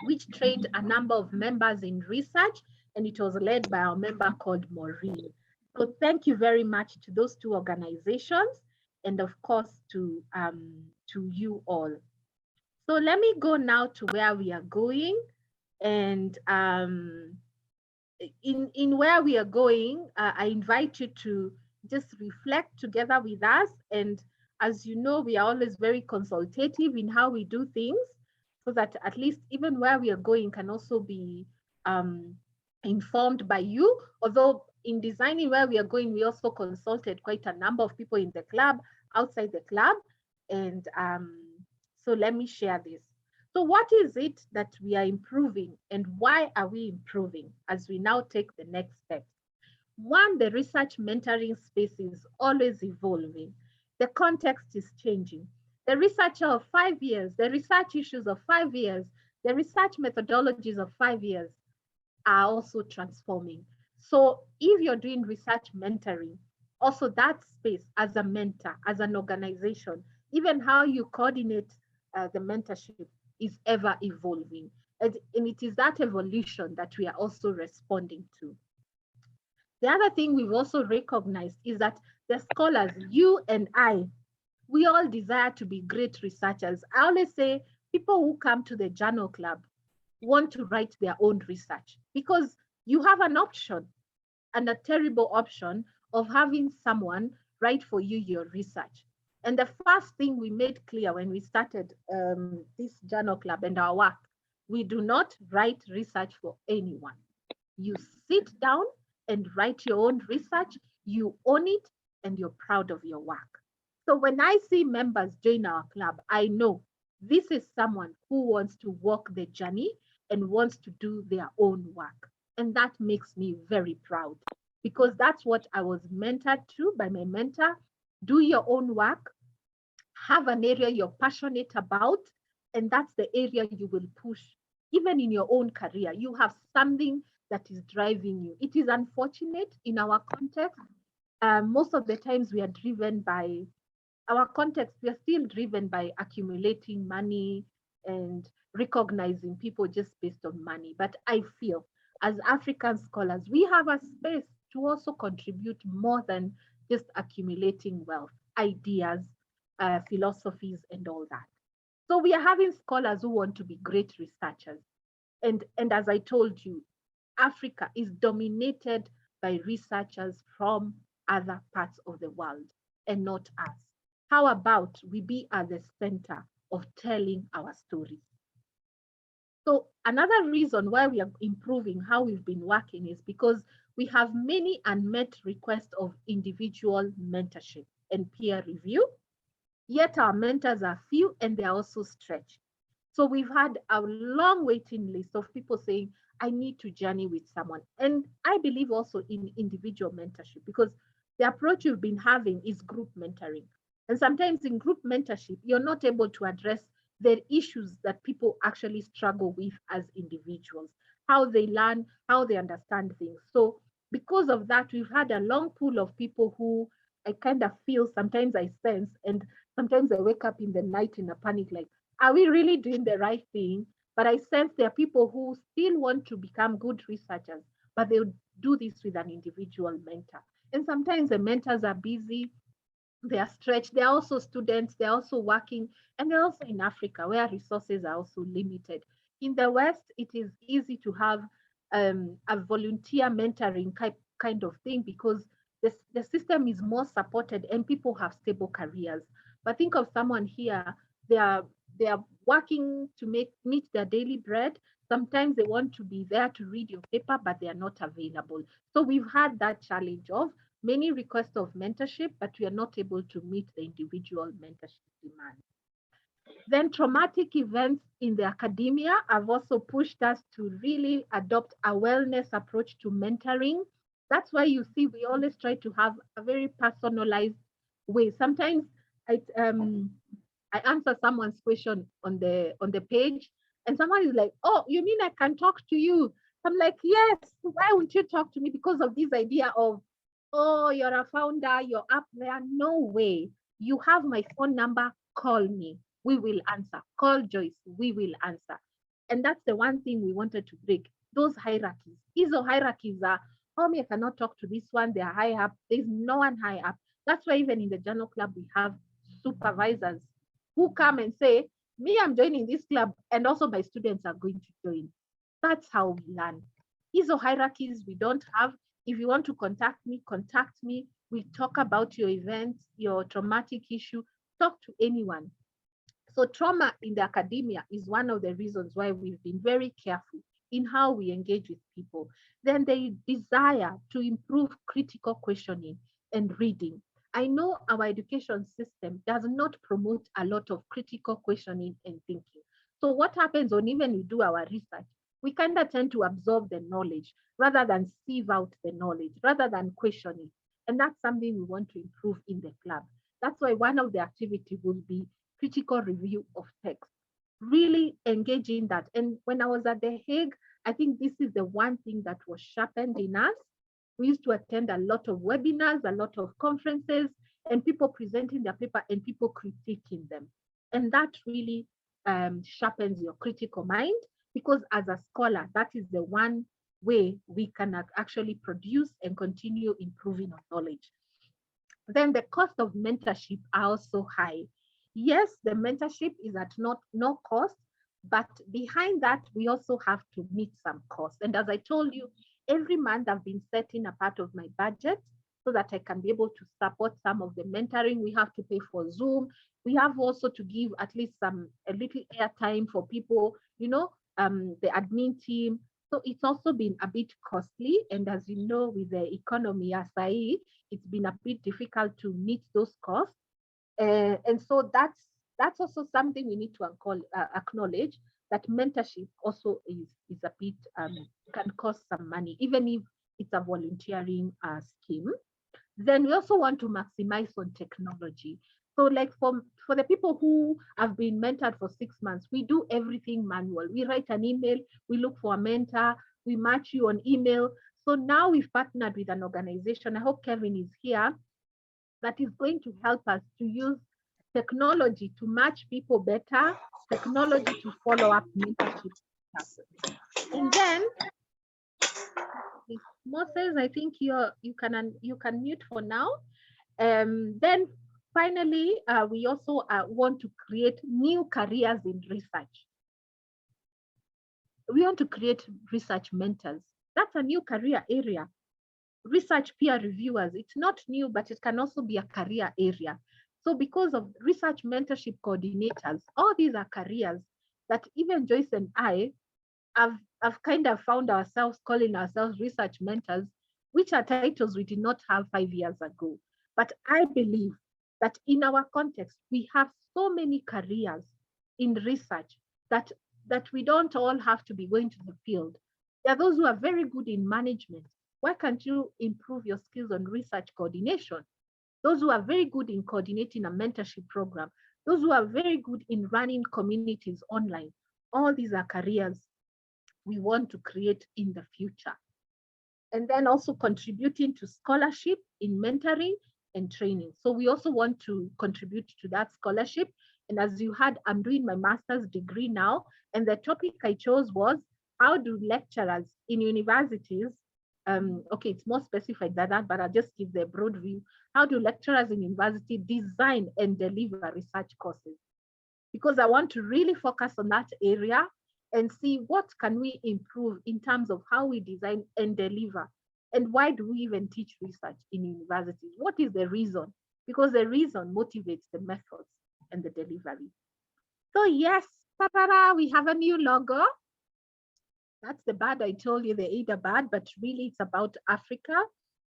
which trained a number of members in research, and it was led by our member called Maureen. So thank you very much to those two organizations, and of course to you all. So let me go now to where we are going. And in where we are going, I invite you to just reflect together with us. And as you know, we are always very consultative in how we do things, so that at least even where we are going can also be informed by you. Although in designing where we are going, we also consulted quite a number of people in the club, outside the club. And so let me share this. So what is it that we are improving, and why are we improving as we now take the next step? One, the research mentoring space is always evolving. The context is changing. The researcher of 5 years, the research issues of 5 years, the research methodologies of 5 years are also transforming. So if you're doing research mentoring, also that space as a mentor, as an organization, even how you coordinate the mentorship is ever evolving. And it is that evolution that we are also responding to. The other thing we've also recognized is that the scholars, you and I, we all desire to be great researchers. I always say people who come to the journal club want to write their own research, because you have an option, and a terrible option, of having someone write for you your research. And the first thing we made clear when we started this journal club and our work, we do not write research for anyone. You sit down and write your own research, you own it, and you're proud of your work. So when I see members join our club, I know this is someone who wants to walk the journey and wants to do their own work. And that makes me very proud, because that's what I was mentored to by my mentor. Do your own work, have an area you're passionate about, and that's the area you will push. Even in your own career, you have something that is driving you. It is unfortunate in our context. Most of the times we are driven by our context, we are still driven by accumulating money and recognizing people just based on money. But I feel as African scholars, we have a space to also contribute more than just accumulating wealth, ideas, philosophies, and all that. So we are having scholars who want to be great researchers. And as I told you, Africa is dominated by researchers from other parts of the world and not us. How about we be at the center of telling our stories? So another reason why we are improving how we've been working is because we have many unmet requests of individual mentorship and peer review, yet our mentors are few and they're also stretched. So we've had a long waiting list of people saying, I need to journey with someone. And I believe also in individual mentorship, because the approach you've been having is group mentoring. And sometimes in group mentorship, you're not able to address the issues that people actually struggle with as individuals, how they learn, how they understand things. So because of that, we've had a long pool of people who I kind of feel, sometimes I sense, and sometimes I wake up in the night in a panic, like, are we really doing the right thing? But I sense there are people who still want to become good researchers, but they'll do this with an individual mentor. And sometimes the mentors are busy, they are stretched, they're also students, they're also working, and they're also in Africa where resources are also limited. In the West, it is easy to have a volunteer mentoring kind of thing, because the system is more supported and people have stable careers. But think of someone here, they are working to meet their daily bread. Sometimes they want to be there to read your paper, but they are not available. So we've had that challenge of many requests of mentorship, but we are not able to meet the individual mentorship demand. Then traumatic events in the academia have also pushed us to really adopt a wellness approach to mentoring. That's why you see we always try to have a very personalized way. Sometimes I answer someone's question on the page, and someone is like, oh, you mean I can talk to you? I'm like, yes, why won't you talk to me? Because of this idea of, oh, you're a founder, you're up there. No way. You have my phone number, call me. We will answer. Call Joyce, we will answer. And that's the one thing we wanted to break, those hierarchies. These hierarchies are, oh, me, I cannot talk to this one, they're high up. There's no one high up. That's why even in the journal club, we have supervisors who come and say, me, I'm joining this club, and also my students are going to join. That's how we learn. These hierarchies we don't have. If you want to contact me, contact me. We talk about your events, your traumatic issue, talk to anyone. So trauma in the academia is one of the reasons why we've been very careful in how we engage with people. Then they desire to improve critical questioning and reading. I know our education system does not promote a lot of critical questioning and thinking. So what happens when even we do our research, we kind of tend to absorb the knowledge rather than sieve out the knowledge, rather than question it. And that's something we want to improve in the club. That's why one of the activities will be critical review of text, really engaging that. And when I was at The Hague, I think this is the one thing that was sharpened in us. We used to attend a lot of webinars, a lot of conferences, and people presenting their paper and people critiquing them. And that really sharpens your critical mind, because as a scholar, that is the one way we can actually produce and continue improving our knowledge. Then the cost of mentorship are also high. Yes, the mentorship is at no cost, but behind that, we also have to meet some costs. And as I told you, every month I've been setting a part of my budget so that I can be able to support some of the mentoring. We have to pay for Zoom. We have also to give at least a little airtime for people, the admin team. So it's also been a bit costly. And as you know, with the economy, Asai, it's been a bit difficult to meet those costs. And so that's also something we need to acknowledge, that mentorship also is a bit, can cost some money, even if it's a volunteering scheme. Then we also want to maximize on technology. So like for the people who have been mentored for 6 months, we do everything manual. We write an email, we look for a mentor, we match you on email. So now we've partnered with an organization, I hope Kevin is here, that is going to help us to use technology to match people better, technology to follow up mentorship. And then, Moses, I think you can mute for now. Then finally, we also want to create new careers in research. We want to create research mentors. That's a new career area. Research peer reviewers, it's not new, but it can also be a career area. So because of research mentorship coordinators, all these are careers that even Joyce and I have kind of found ourselves calling ourselves research mentors, which are titles we did not have 5 years ago. But I believe that in our context, we have so many careers in research that we don't all have to be going to the field. There are those who are very good in management. Why can't you improve your skills on research coordination? Those who are very good in coordinating a mentorship program, those who are very good in running communities online. All these are careers we want to create in the future. And then also contributing to scholarship in mentoring and training. So we also want to contribute to that scholarship. And as you heard, I'm doing my master's degree now. And the topic I chose was, how do lecturers in universities, okay, it's more specific than that, but I'll just give the broad view. How do lecturers in university design and deliver research courses? Because I want to really focus on that area and see what can we improve in terms of how we design and deliver. And why do we even teach research in universities? What is the reason? Because the reason motivates the methods and the delivery. So yes, ta-da, we have a new logo. That's the bird I told you, the Eider bird, but really it's about Africa.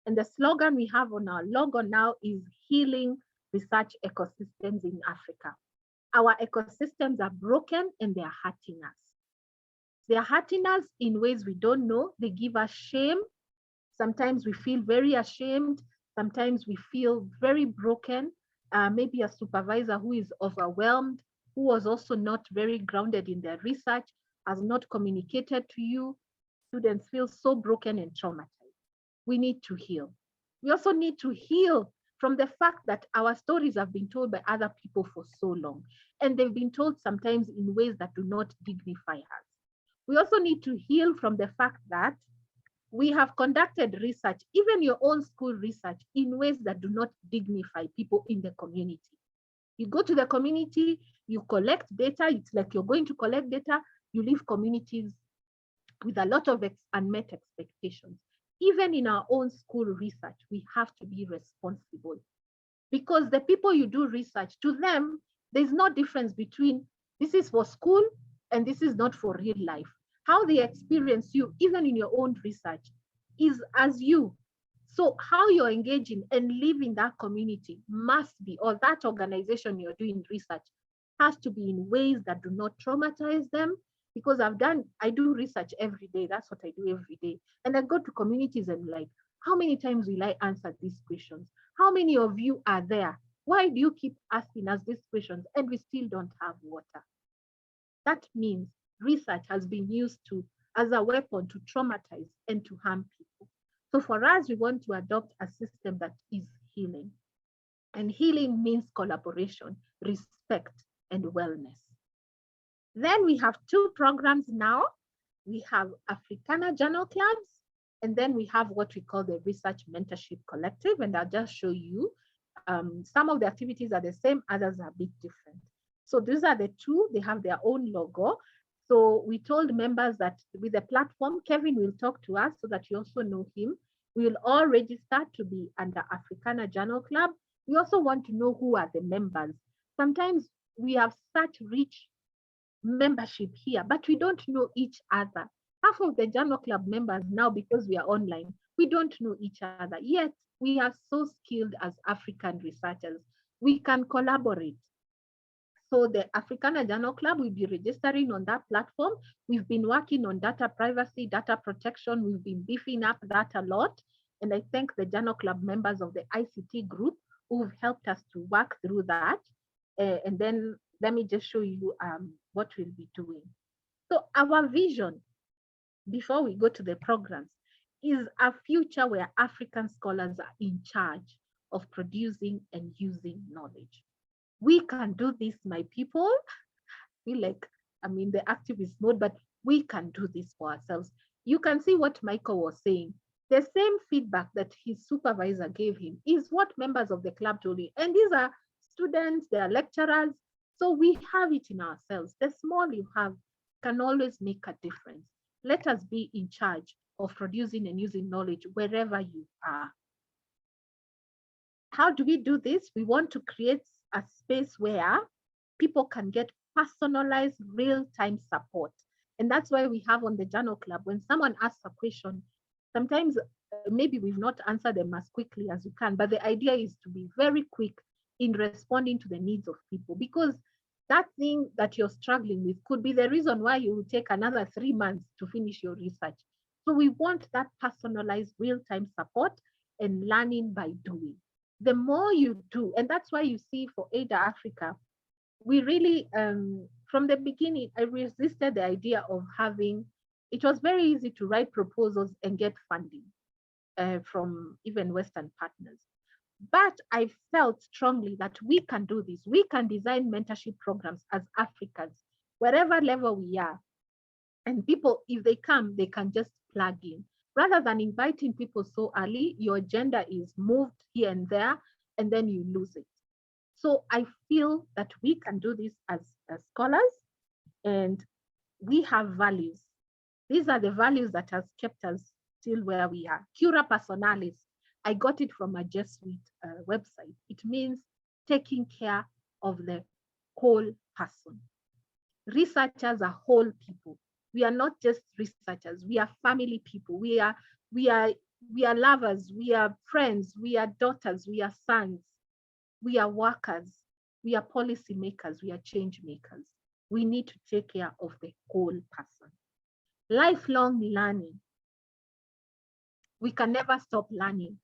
And the slogan we have on our logo now is healing research ecosystems in Africa. Our ecosystems are broken and they are hurting us. They are hurting us in ways we don't know. They give us shame. Sometimes we feel very ashamed. Sometimes we feel very broken. maybe a supervisor who is overwhelmed, who was also not very grounded in their research, has not communicated to you. Students feel so broken and traumatized. We need to heal. We also need to heal from the fact that our stories have been told by other people for so long, and they've been told sometimes in ways that do not dignify us. We also need to heal from the fact that we have conducted research, even your own school research, in ways that do not dignify people in the community. You go to the community, you collect data, it's like you're going to collect data, you leave communities with a lot of unmet expectations. Even in our own school research, we have to be responsible, because the people you do research, to them, there's no difference between this is for school and this is not for real life. How they experience you, even in your own research, is as you. So how you're engaging and living that community must be, or that organization you're doing research has to be in ways that do not traumatize them. Because I do research every day. That's what I do every day. And I go to communities and like, how many times will I answer these questions? How many of you are there? Why do you keep asking us these questions and we still don't have water? That means research has been used as a weapon to traumatize and to harm people. So for us, we want to adopt a system that is healing. And healing means collaboration, respect, and wellness. Then we have two programs now. We have Africana Journal Clubs, and then we have what we call the Research Mentorship Collective. And I'll just show you. Some of the activities are the same, others are a bit different. So these are the two, they have their own logo. So we told members that with the platform, Kevin will talk to us so that you also know him. We will all register to be under Africana Journal Club. We also want to know who are the members. Sometimes we have such rich membership here, but we don't know each other. Half of the Journal Club members now, because we are online, we don't know each other. Yet we are so skilled as African researchers. We can collaborate. So the Africana Journal Club will be registering on that platform. We've been working on data privacy, data protection. We've been beefing up that a lot. And I thank the Journal Club members of the ICT group who've helped us to work through that. And then let me just show you what we'll be doing. So our vision, before we go to the programs, is a future where African scholars are in charge of producing and using knowledge. We can do this, my people. We like, I'm in the activist mode, but we can do this for ourselves. You can see what Michael was saying. The same feedback that his supervisor gave him is what members of the club told him. And these are students, they are lecturers. So we have it in ourselves. The small you have can always make a difference. Let us be in charge of producing and using knowledge wherever you are. How do we do this? We want to create a space where people can get personalized real-time support. And that's why we have on the Journal Club, when someone asks a question, sometimes maybe we've not answered them as quickly as you can, but the idea is to be very quick in responding to the needs of people, because that thing that you're struggling with could be the reason why you will take another 3 months to finish your research. So we want that personalized real-time support and learning by doing. The more you do, and that's why you see for Eider Africa, we really, from the beginning, I resisted the idea of having, it was very easy to write proposals and get funding from even Western partners. But I felt strongly that we can do this. We can design mentorship programs as Africans, wherever level we are. And people, if they come, they can just plug in. Rather than inviting people so early, your agenda is moved here and there, and then you lose it. So I feel that we can do this as scholars, and we have values. These are the values that has kept us still where we are. Cura personalis. I got it from a Jesuit website. It means taking care of the whole person. Researchers are whole people. We are not just researchers. We are family people. We are lovers. We are friends. We are daughters. We are sons. We are workers. We are policy makers. We are change makers. We need to take care of the whole person. Lifelong learning. We can never stop learning.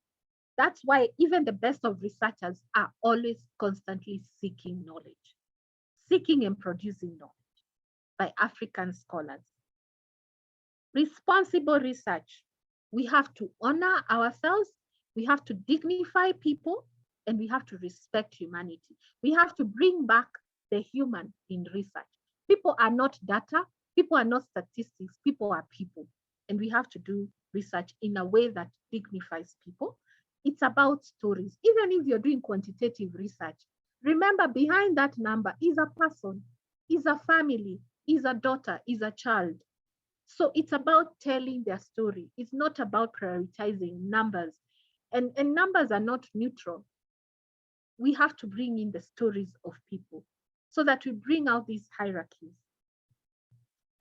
That's why even the best of researchers are always constantly seeking knowledge, seeking and producing knowledge by African scholars. Responsible research. We have to honor ourselves, we have to dignify people, and we have to respect humanity. We have to bring back the human in research. People are not data, people are not statistics, people are people. And we have to do research in a way that dignifies people. It's about stories. Even if you're doing quantitative research, remember behind that number is a person, is a family, is a daughter, is a child. So it's about telling their story. It's not about prioritizing numbers. And numbers are not neutral. We have to bring in the stories of people so that we bring out these hierarchies.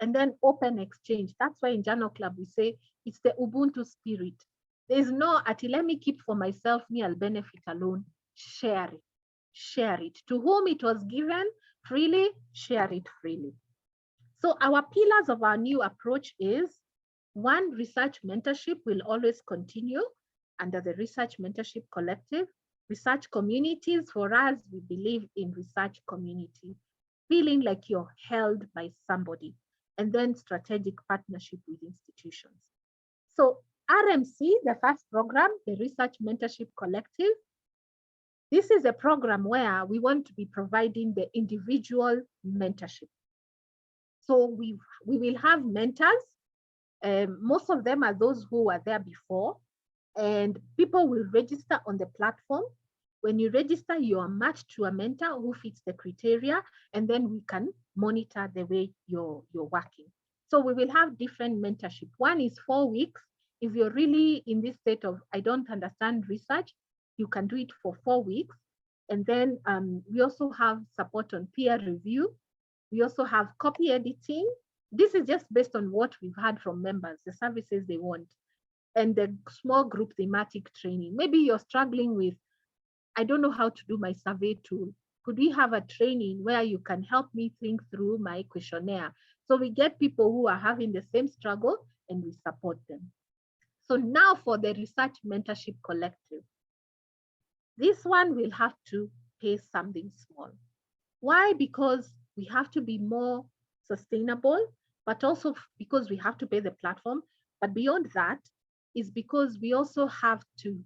And then open exchange. That's why in Journal Club we say it's the Ubuntu spirit. There's no, let me keep for myself, me, I'll benefit alone. Share it. Share it. To whom it was given freely, share it freely. So our pillars of our new approach is, one, research mentorship will always continue under the Research Mentorship Collective. Research communities, for us, we believe in research community, feeling like you're held by somebody, and then strategic partnership with institutions. So RMC, the first program, the Research Mentorship Collective, this is a program where we want to be providing the individual mentorship. So we will have mentors. Most of them are those who were there before, and people will register on the platform. When you register, you are matched to a mentor who fits the criteria, and then we can monitor the way you're working. So we will have different mentorship. One is 4 weeks. If you're really in this state of, I don't understand research, you can do it for 4 weeks. And then we also have support on peer review. We also have copy editing. This is just based on what we've had from members, the services they want. And the small group thematic training. Maybe you're struggling with, I don't know how to do my survey tool. Could we have a training where you can help me think through my questionnaire? So we get people who are having the same struggle and we support them. So now for the Research Mentorship Collective. This one will have to pay something small. Why? Because we have to be more sustainable, but also because we have to pay the platform. But beyond that is because we also have to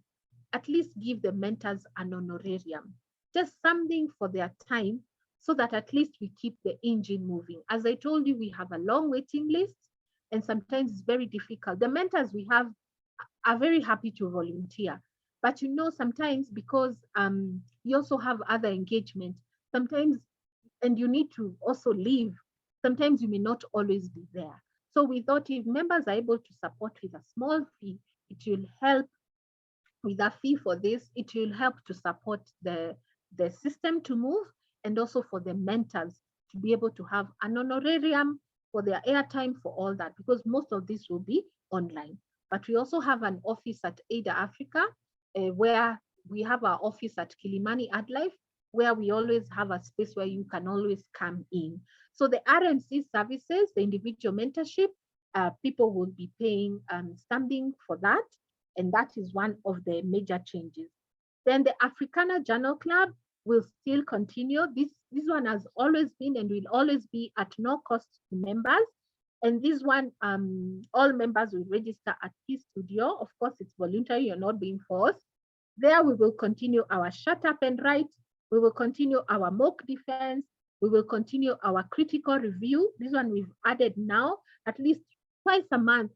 at least give the mentors an honorarium, just something for their time, so that at least we keep the engine moving. As I told you, we have a long waiting list, and sometimes it's very difficult. The mentors we have are very happy to volunteer, but you know, sometimes because you also have other engagements, sometimes, and you need to also leave, sometimes you may not always be there. So we thought if members are able to support with a small fee, it will help. With a fee for this, it will help to support the system to move, and also for the mentors to be able to have an honorarium for their airtime, for all that, because most of this will be online. But we also have an office at Eider Africa, where we have our office at Kilimani AdLife, where we always have a space where you can always come in. So the RMC services, the individual mentorship, people will be paying something for that. And that is one of the major changes. Then the Africana Journal Club will still continue. This one has always been and will always be at no cost to members. And this one, all members will register at Key Studio. Of course, it's voluntary, you're not being forced. There we will continue our shut up and write. We will continue our mock defense. We will continue our critical review. This one we've added now, at least twice a month,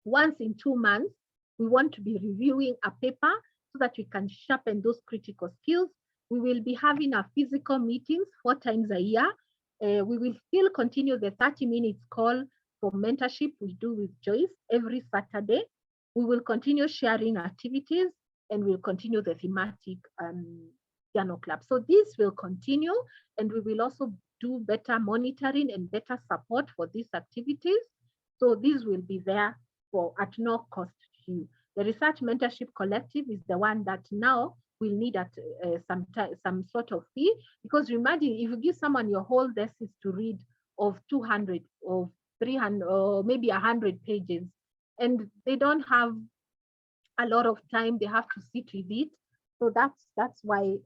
once in 2 months. We want to be reviewing a paper so that we can sharpen those critical skills. We will be having our physical meetings 4 times a year. We will still continue the 30 minutes call for mentorship we do with Joyce every Saturday. We will continue sharing activities, and we'll continue the thematic journal club. So this will continue, and we will also do better monitoring and better support for these activities. So these will be there for at no cost to you. The Research Mentorship Collective is the one that now will need at some sort of fee, because imagine if you give someone your whole thesis to read of 200 or 300 or maybe 100 pages, and they don't have a lot of time. They have to sit with it. So that's why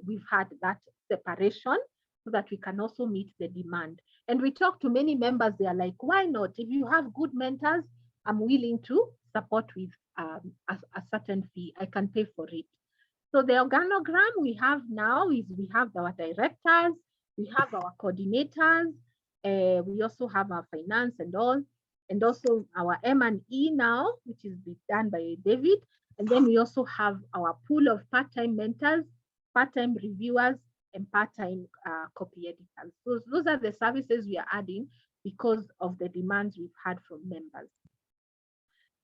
we've had that separation, so that we can also meet the demand. And we talk to many members. They are like, why not? If you have good mentors, I'm willing to support with a certain fee. I can pay for it. So the organogram we have now is we have our directors, we have our coordinators, we also have our finance and all, and also our M&E now, which is done by David. And then we also have our pool of part-time mentors, part-time reviewers, and part-time copy editors. So those are the services we are adding because of the demands we've had from members.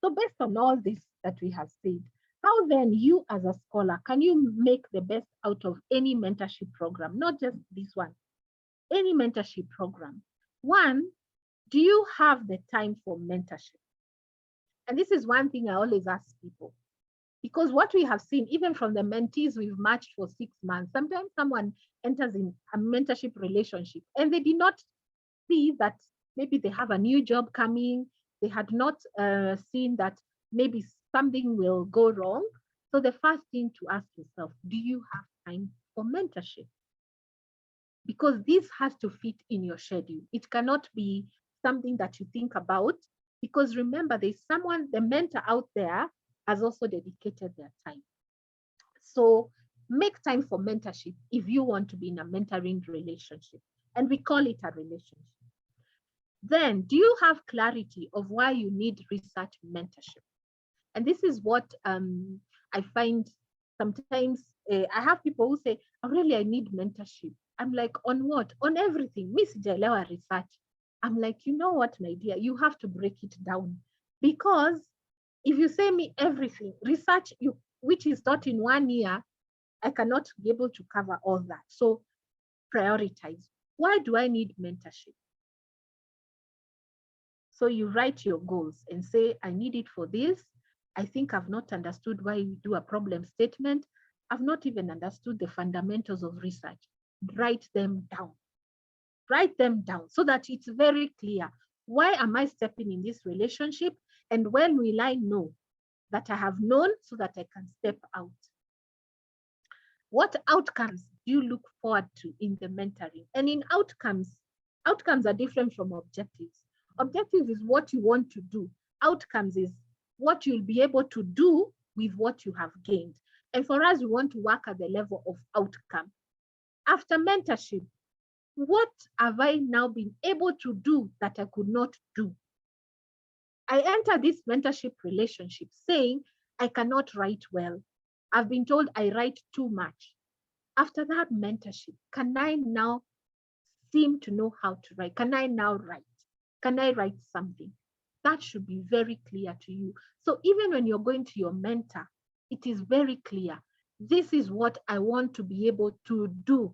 So based on all this that we have said, how then you as a scholar, can you make the best out of any mentorship program, not just this one, any mentorship program? One, do you have the time for mentorship? And this is one thing I always ask people, because what we have seen, even from the mentees we've matched for 6 months, sometimes someone enters in a mentorship relationship and they did not see that maybe they have a new job coming. They had not seen that maybe something will go wrong. So the first thing to ask yourself, do you have time for mentorship? Because this has to fit in your schedule. It cannot be something that you think about, because remember, there's someone, the mentor out there has also dedicated their time. So make time for mentorship if you want to be in a mentoring relationship. And we call it a relationship. Then, do you have clarity of why you need research mentorship? And this is what I find sometimes. I have people who say, oh, really, I need mentorship. I'm like, on what? On everything. Miss Jalewa research. I'm like, you know what, my dear, you have to break it down. Because if you say me everything, research, which is taught in 1 year, I cannot be able to cover all that. So prioritize. Why do I need mentorship? So you write your goals and say, I need it for this. I think I've not understood why you do a problem statement. I've not even understood the fundamentals of research. Write them down. Write them down so that it's very clear. Why am I stepping in this relationship? And when will I know that I have known so that I can step out? What outcomes do you look forward to in the mentoring? And in outcomes are different from objectives. Objectives is what you want to do. Outcomes is what you'll be able to do with what you have gained. And for us, we want to work at the level of outcome. After mentorship, what have I now been able to do that I could not do? I enter this mentorship relationship saying, I cannot write well. I've been told I write too much. After that mentorship, can I now seem to know how to write? Can I now write? Can I write something? That should be very clear to you. So even when you're going to your mentor, it is very clear. This is what I want to be able to do.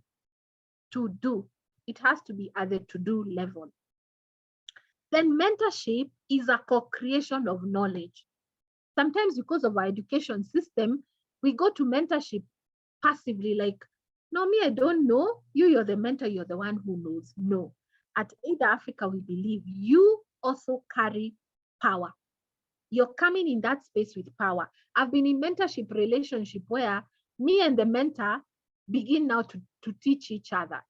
It has to be at the to-do level. Then mentorship is a co-creation of knowledge. Sometimes because of our education system, we go to mentorship passively, like, no, me, I don't know. You're the mentor, you're the one who knows. No. At Eider Africa, we believe you also carry power. You're coming in that space with power. I've been in mentorship relationship where me and the mentor begin now to teach each other.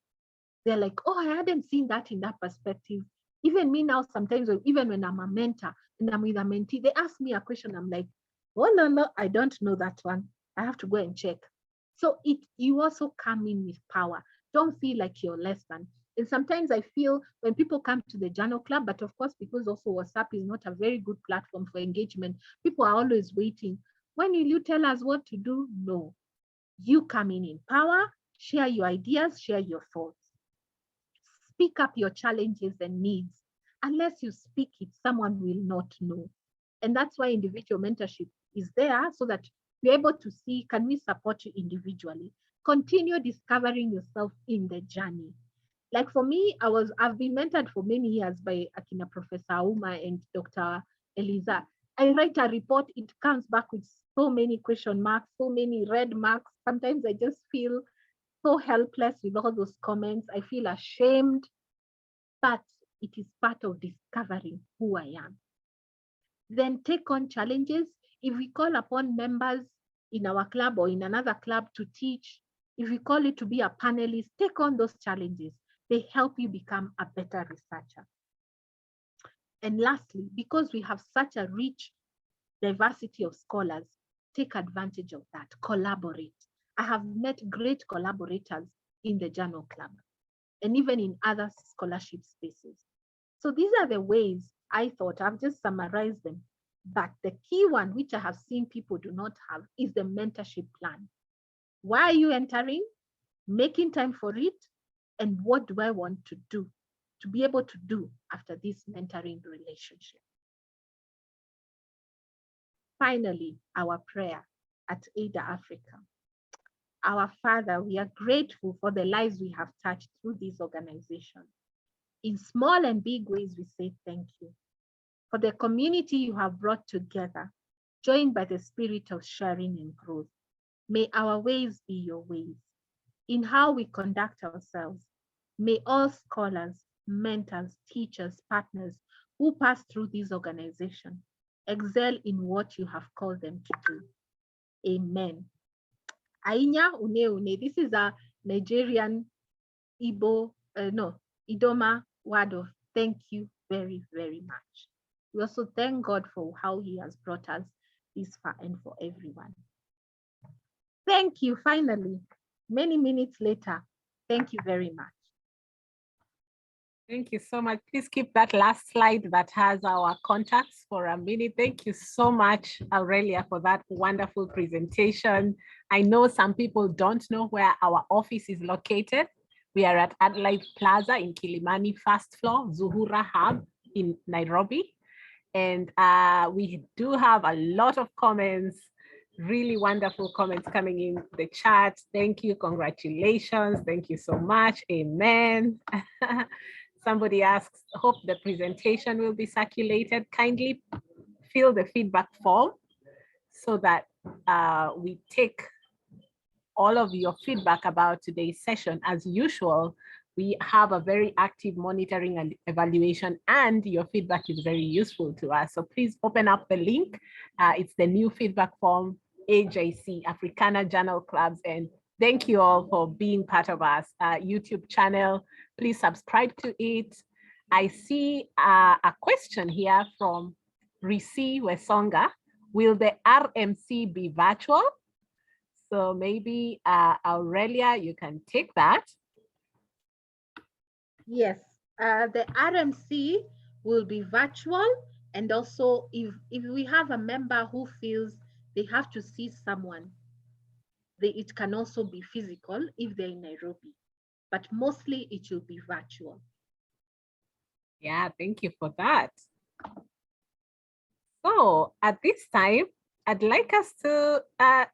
They're like, oh, I hadn't seen that in that perspective. Even me now, sometimes, even when I'm a mentor and I'm with a mentee, they ask me a question. I'm like, oh, no, I don't know that one. I have to go and check. So you also come in with power. Don't feel like you're less than. And sometimes I feel when people come to the journal club, but of course, because also WhatsApp is not a very good platform for engagement, people are always waiting. When will you tell us what to do? No. You come in power, share your ideas, share your thoughts. Speak up your challenges and needs. Unless you speak it, someone will not know. And that's why individual mentorship is there, so that you're able to see, can we support you individually? Continue discovering yourself in the journey. Like for me, I've been mentored for many years by Akina Professor Uma and Dr. Eliza. I write a report, it comes back with so many question marks, so many red marks. Sometimes I just feel so helpless with all those comments. I feel ashamed, but it is part of discovering who I am. Then take on challenges. If we call upon members in our club or in another club to teach, if we call it to be a panelist, take on those challenges. They help you become a better researcher. And lastly, because we have such a rich diversity of scholars, take advantage of that, collaborate. I have met great collaborators in the Journal Club and even in other scholarship spaces. So these are the ways I thought. I've just summarized them. But the key one, which I have seen people do not have, is the mentorship plan. Why are you entering? Making time for it? And what do I want to do, to be able to do after this mentoring relationship? Finally, our prayer at Eider Africa. Our Father, we are grateful for the lives we have touched through this organization. In small and big ways, we say thank you for the community you have brought together, joined by the spirit of sharing and growth. May our ways be your ways. In how we conduct ourselves, may all scholars, mentors, teachers, partners who pass through this organization excel in what you have called them to do. Amen. Ainya une une. This is a Nigerian Idoma word of thank you very, very much. We also thank God for how he has brought us this far and for everyone. Thank you, finally, many minutes later. Thank you very much. Thank you so much. Please keep that last slide that has our contacts for a minute. Thank you so much, Aurelia, for that wonderful presentation. I know some people don't know where our office is located. We are at Adelaide Plaza in Kilimani, first floor, Zuhura Hub in Nairobi. And we do have a lot of comments, really wonderful comments coming in the chat. Thank you, congratulations. Thank you so much, amen. Somebody asks, hope the presentation will be circulated. Kindly fill the feedback form so that we take all of your feedback about today's session. As usual, we have a very active monitoring and evaluation, and your feedback is very useful to us. So please open up the link. It's the new feedback form, AJC, Africana Journal Clubs. And thank you all for being part of our YouTube channel. Please subscribe to it. I see a question here from Risi Wesonga. Will the RMC be virtual? So maybe Aurelia, you can take that. Yes, the RMC will be virtual. And also if we have a member who feels they have to see someone, it can also be physical if they're in Nairobi, but mostly it will be virtual. Yeah, thank you for that. So at this time, I'd like us to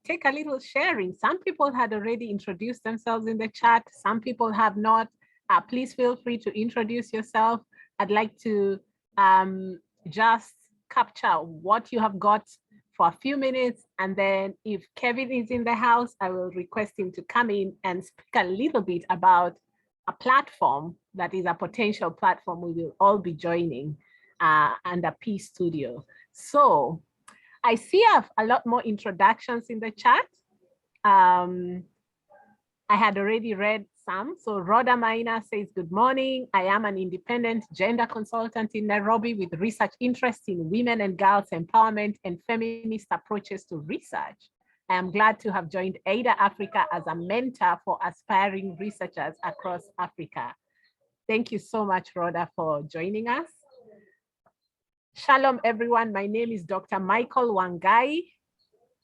take a little sharing. Some people had already introduced themselves in the chat. Some people have not. Please feel free to introduce yourself. I'd like to just capture what you have got for a few minutes. And then if Kevin is in the house, I will request him to come in and speak a little bit about a platform that is a potential platform we will all be joining under P Studio. So I see a lot more introductions in the chat. I had already read some. So Rhoda Maina says, good morning. I am an independent gender consultant in Nairobi with research interests in women and girls empowerment and feminist approaches to research. I am glad to have joined Eider Africa as a mentor for aspiring researchers across Africa. Thank you so much, Rhoda, for joining us. Shalom, everyone. My name is Dr. Michael Wangai,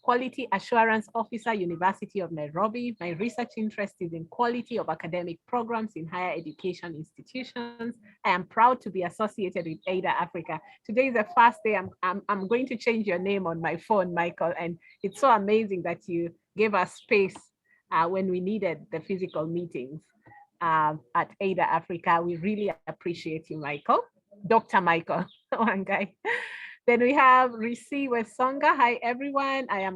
Quality Assurance Officer, University of Nairobi. My research interest is in quality of academic programs in higher education institutions. I am proud to be associated with Eider Africa. Today is the first day I'm going to change your name on my phone, Michael, and it's so amazing that you gave us space when we needed the physical meetings at Eider Africa. We really appreciate you, Michael. Dr. Michael Wangai. Then we have Risi Wesonga. Hi, everyone. I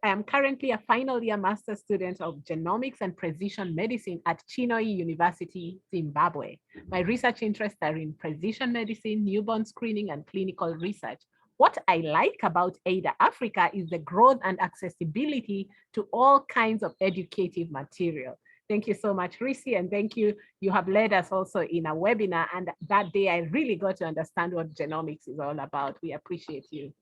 am currently a final year master's student of genomics and precision medicine at Chinoi University, Zimbabwe. My research interests are in precision medicine, newborn screening, and clinical research. what I like about Eider Africa is the growth and accessibility to all kinds of educative material. Thank you so much, Risi, and thank you. You have led us also in a webinar, and that day I really got to understand what genomics is all about. We appreciate you.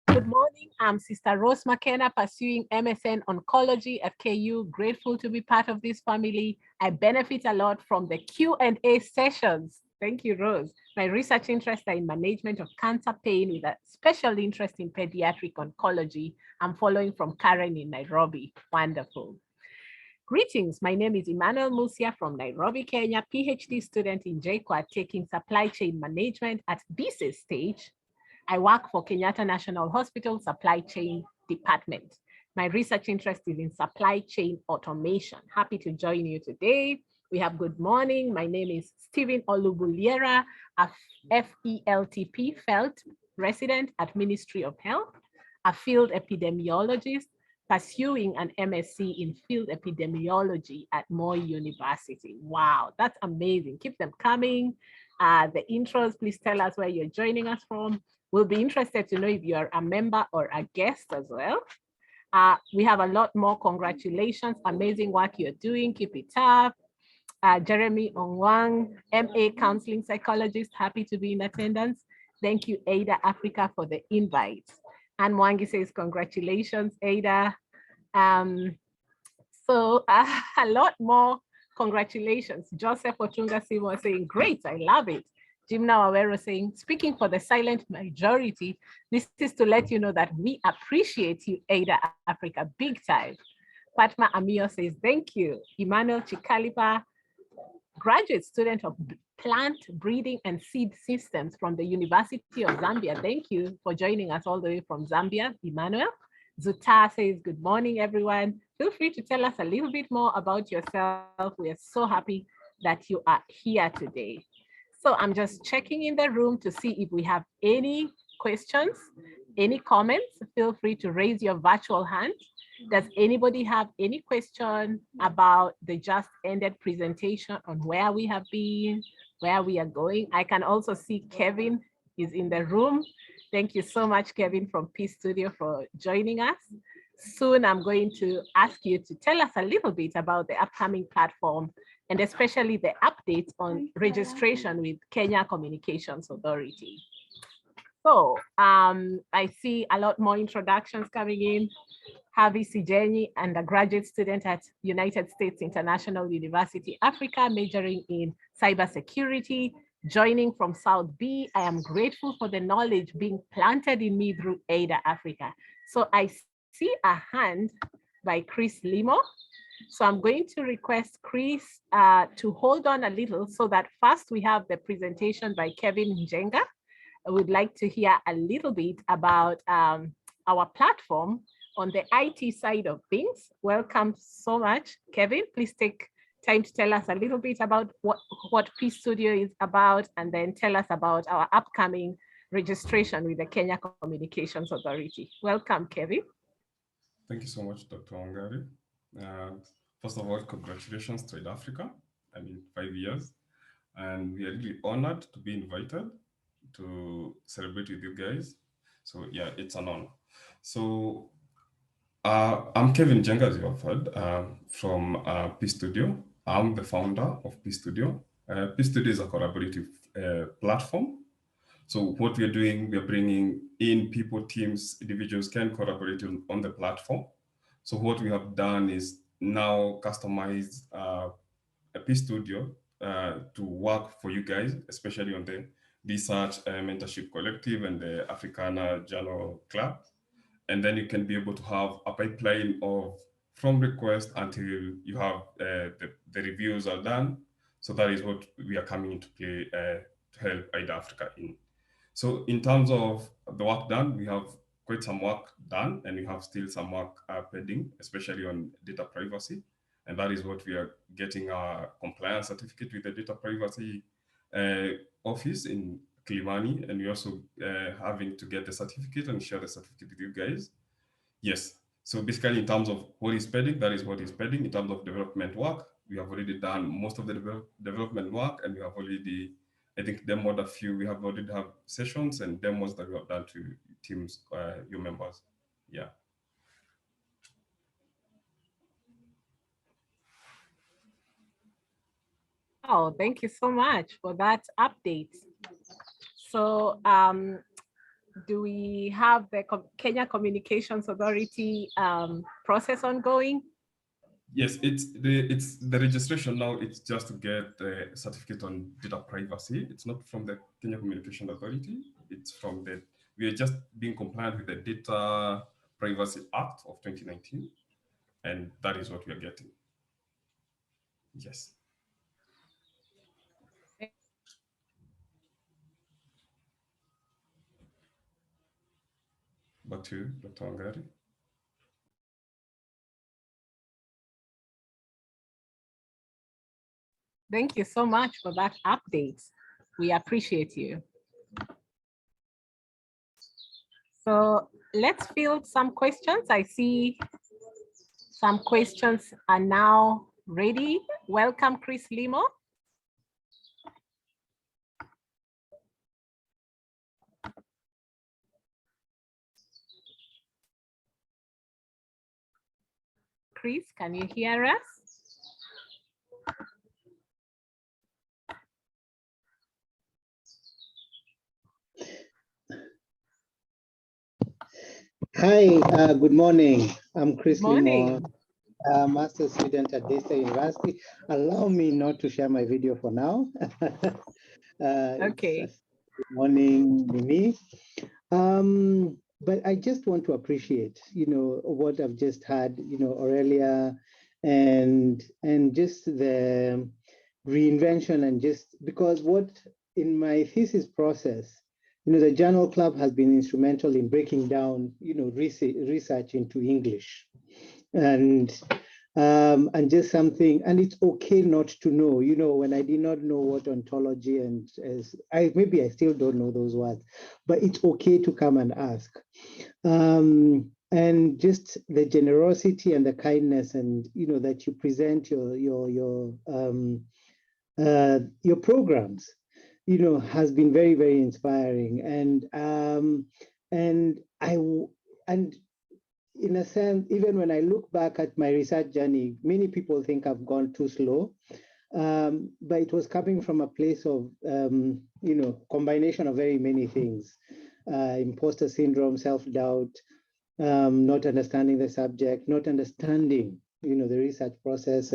Good morning, I'm Sister Rose McKenna, pursuing MSN Oncology at KU. Grateful to be part of this family. I benefit a lot from the Q&A sessions. Thank you, Rose. My research interests are in management of cancer pain with a special interest in pediatric oncology. I'm following from Karen in Nairobi. Wonderful. Greetings, my name is Emmanuel Musia from Nairobi, Kenya, PhD student in JKUAT taking supply chain management at BC stage. I work for Kenyatta National Hospital Supply Chain Department. My research interest is in supply chain automation. Happy to join you today. We have good morning. My name is Stephen Olubuliera, a FELTP Felt resident at Ministry of Health, a field epidemiologist, pursuing an MSc in field epidemiology at Moi University. Wow, that's amazing. Keep them coming. The intros, please tell us where you're joining us from. We'll be interested to know if you're a member or a guest as well. We have a lot more. Congratulations, amazing work you're doing. Keep it up. Jeremy Ongwang, MA Counseling Psychologist, happy to be in attendance. Thank you, Eider Africa, for the invite. And Mwangi says, congratulations, Eider. So a lot more congratulations. Joseph Otunga Simo saying, great, I love it. Jimna Wawero saying, speaking for the silent majority, this is to let you know that we appreciate you, Eider Africa, big time. Fatma Amio says, thank you. Emmanuel Chikalipa, graduate student of plant breeding and seed systems from the University of Zambia. Thank you for joining us all the way from Zambia, Emmanuel. Zuta says, good morning, everyone. Feel free to tell us a little bit more about yourself. We are so happy that you are here today. So I'm just checking in the room to see if we have any questions, any comments. Feel free to raise your virtual hand. Does anybody have any question about the just ended presentation on where we have been, where we are going? I can also see Kevin is in the room. Thank you so much, Kevin from P Studio, for joining us. Soon I'm going to ask you to tell us a little bit about the upcoming platform and especially the updates on registration with Kenya Communications Authority. So I see a lot more introductions coming in. Harvey Sijeni, undergraduate student at United States International University, Africa, majoring in cybersecurity, joining from South B. I am grateful for the knowledge being planted in me through Eider Africa. So I see a hand by Chris Limo. So I'm going to request Chris to hold on a little so that first we have the presentation by Kevin Njenga. I would like to hear a little bit about our platform on the IT side of things. Welcome so much, Kevin. Please take time to tell us a little bit about what P Studio is about, and then tell us about our upcoming registration with the Kenya Communications Authority. Welcome, Kevin. Thank you so much, Dr. Wangari. First of all, congratulations to Eider Africa. 5 years. And we are really honored to be invited to celebrate with you guys. So yeah, it's an honor. So I'm Kevin Njenga, as you have heard, from P Studio. I'm the founder of P Studio. P Studio is a collaborative platform. So what we're doing, we're bringing in people, teams, individuals can collaborate on the platform. So what we have done is now customize a P Studio to work for you guys, especially on the Research Mentorship Collective and the Africana Journal Club. And then you can be able to have a pipeline of from request until you have the reviews are done. So that is what we are coming into play to help Eider Africa in. So in terms of the work done, we have quite some work done, and we have still some work pending, especially on data privacy. And that is what we are getting a compliance certificate with the data privacy office in Kilimani, and we also having to get the certificate and share the certificate with you guys. Yes, so basically in terms of what is pending, that is what is pending. In terms of development work, we have already done most of the development work, and we have already I think demoed a few. We have already have sessions and demos that we have done to teams, your members. Yeah. Oh, thank you so much for that update. So do we have the Kenya Communications Authority process ongoing? Yes, it's the registration now. It's just to get the certificate on data privacy. It's not from the Kenya Communication Authority. It's from we are just being compliant with the Data Privacy Act of 2019. And that is what we are getting. Yes. Back to you, Dr. Wangari. Thank you so much for that update. We appreciate you. So let's field some questions. I see some questions are now ready. Welcome, Chris Limo. Chris, can you hear us? Hi, good morning. I'm Chris Limo, master's student at Daystar University. Allow me not to share my video for now. Okay. Good morning, Mimi. But I just want to appreciate, what I've just had, Aurelia, and just the reinvention, and just because what in my thesis process, the Journal Club has been instrumental in breaking down, research into English, and just something, and it's okay not to know, when I did not know what ontology and maybe I still don't know those words, but it's okay to come and ask. And just the generosity and the kindness, and that you present your programs, has been very, very inspiring. And in a sense, even when I look back at my research journey, many people think I've gone too slow, but it was coming from a place of, combination of very many things, imposter syndrome, self-doubt, not understanding the subject, not understanding, the research process,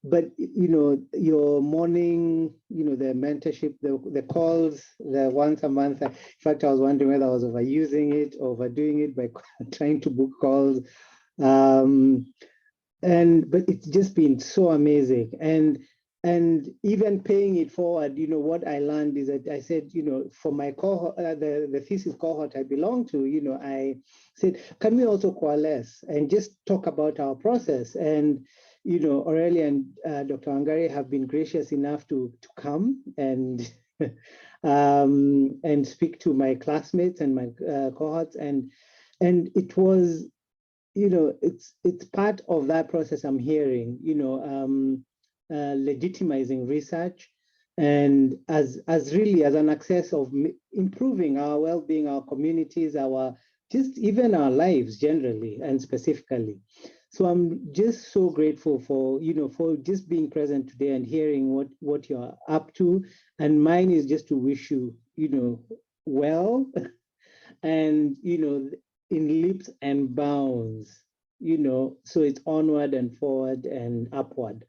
but your morning, the mentorship, the calls, the once a month. In fact, I was wondering whether I was overusing it, overdoing it by trying to book calls. But it's just been so amazing. And even paying it forward, what I learned is that I said, for my cohort, the thesis cohort I belong to, I said, can we also coalesce and just talk about our process? And Aurelia and Dr. Wangari have been gracious enough to come and speak to my classmates and my cohorts, and it was, it's part of that process. I'm hearing, legitimizing research, and as an access of improving our well-being, our communities, just even our lives generally and specifically. So I'm just so grateful for, for just being present today and hearing what you're up to. And mine is just to wish you, well, and, in leaps and bounds, so it's onward and forward and upward.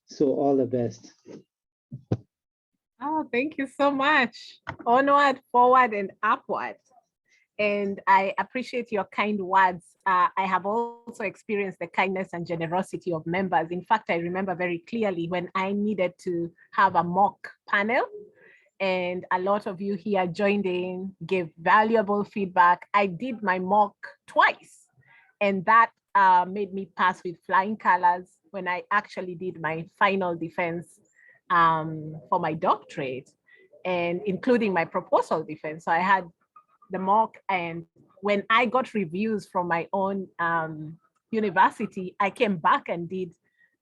So all the best. Oh, thank you so much. Onward, forward, and upward. And I appreciate your kind words. I have also experienced the kindness and generosity of members. In fact, I remember very clearly when I needed to have a mock panel, and a lot of you here joined in, gave valuable feedback. I did my mock twice, and that made me pass with flying colors when I actually did my final defense for my doctorate, and including my proposal defense. So I had the mock, and when I got reviews from my own university, I came back and did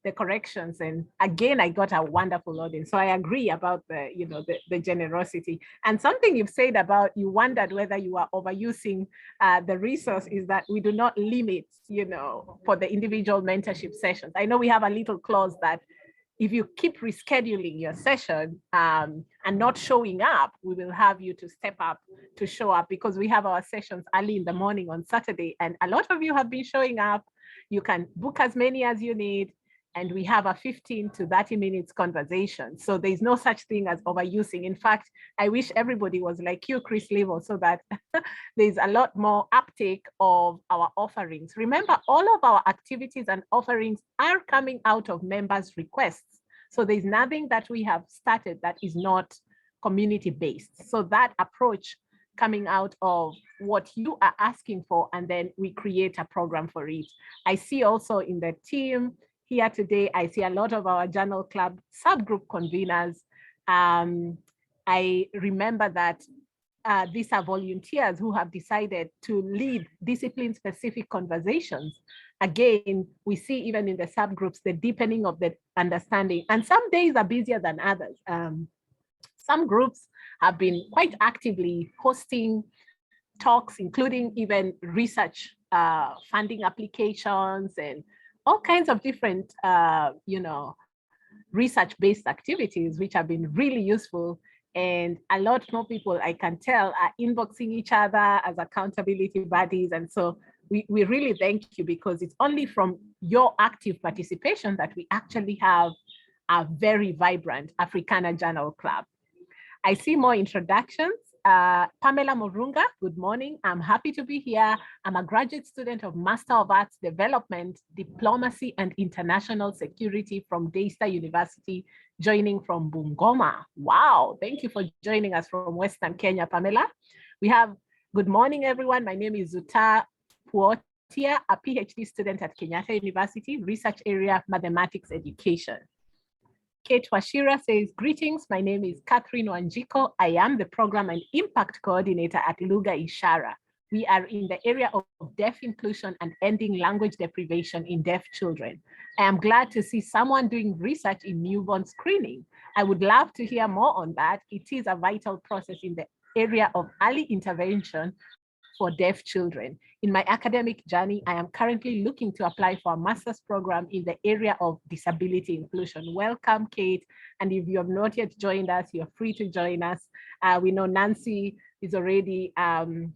the corrections. And again, I got a wonderful audience. So I agree about the, you know, the generosity. And something you've said about, you wondered whether you are overusing the resource, is that we do not limit, you know, for the individual mentorship sessions. I know we have a little clause that if you keep rescheduling your session and not showing up, we will have you to step up to show up, because we have our sessions early in the morning on Saturday. And a lot of you have been showing up. You can book as many as you need. And we have a 15 to 30 minutes conversation. So there's no such thing as overusing. In fact, I wish everybody was like you, Chris Level, so that there's a lot more uptake of our offerings. Remember, all of our activities and offerings are coming out of members' requests. So there's nothing that we have started that is not community-based. So that approach coming out of what you are asking for, and then we create a program for it. I see also in the team here today, I see a lot of our Journal Club subgroup conveners. I remember that these are volunteers who have decided to lead discipline-specific conversations. Again, we see even in the subgroups, the deepening of the understanding. And some days are busier than others. Some groups have been quite actively hosting talks, including even research funding applications and all kinds of different, you know, research-based activities, which have been really useful. And a lot more people, I can tell, are inboxing each other as accountability buddies. And so we really thank you, because it's only from your active participation that we actually have a very vibrant Africana Journal Club. I see more introductions. Pamela Morunga, good morning. I'm happy to be here. I'm a graduate student of Master of Arts Development, Diplomacy and International Security from Daystar University, joining from Bungoma. Wow, thank you for joining us from Western Kenya, Pamela. We have, good morning, everyone. My name is Zuta Puotia, a PhD student at Kenyatta University, research area, mathematics education. Kate Washira says, greetings, my name is Catherine Wanjiko. I am the program and impact coordinator at Lugha Ishara. We are in the area of deaf inclusion and ending language deprivation in deaf children. I am glad to see someone doing research in newborn screening. I would love to hear more on that. It is a vital process in the area of early intervention for deaf children. In my academic journey, I am currently looking to apply for a master's program in the area of disability inclusion. Welcome, Kate. And if you have not yet joined us, you're free to join us. We know Nancy is already in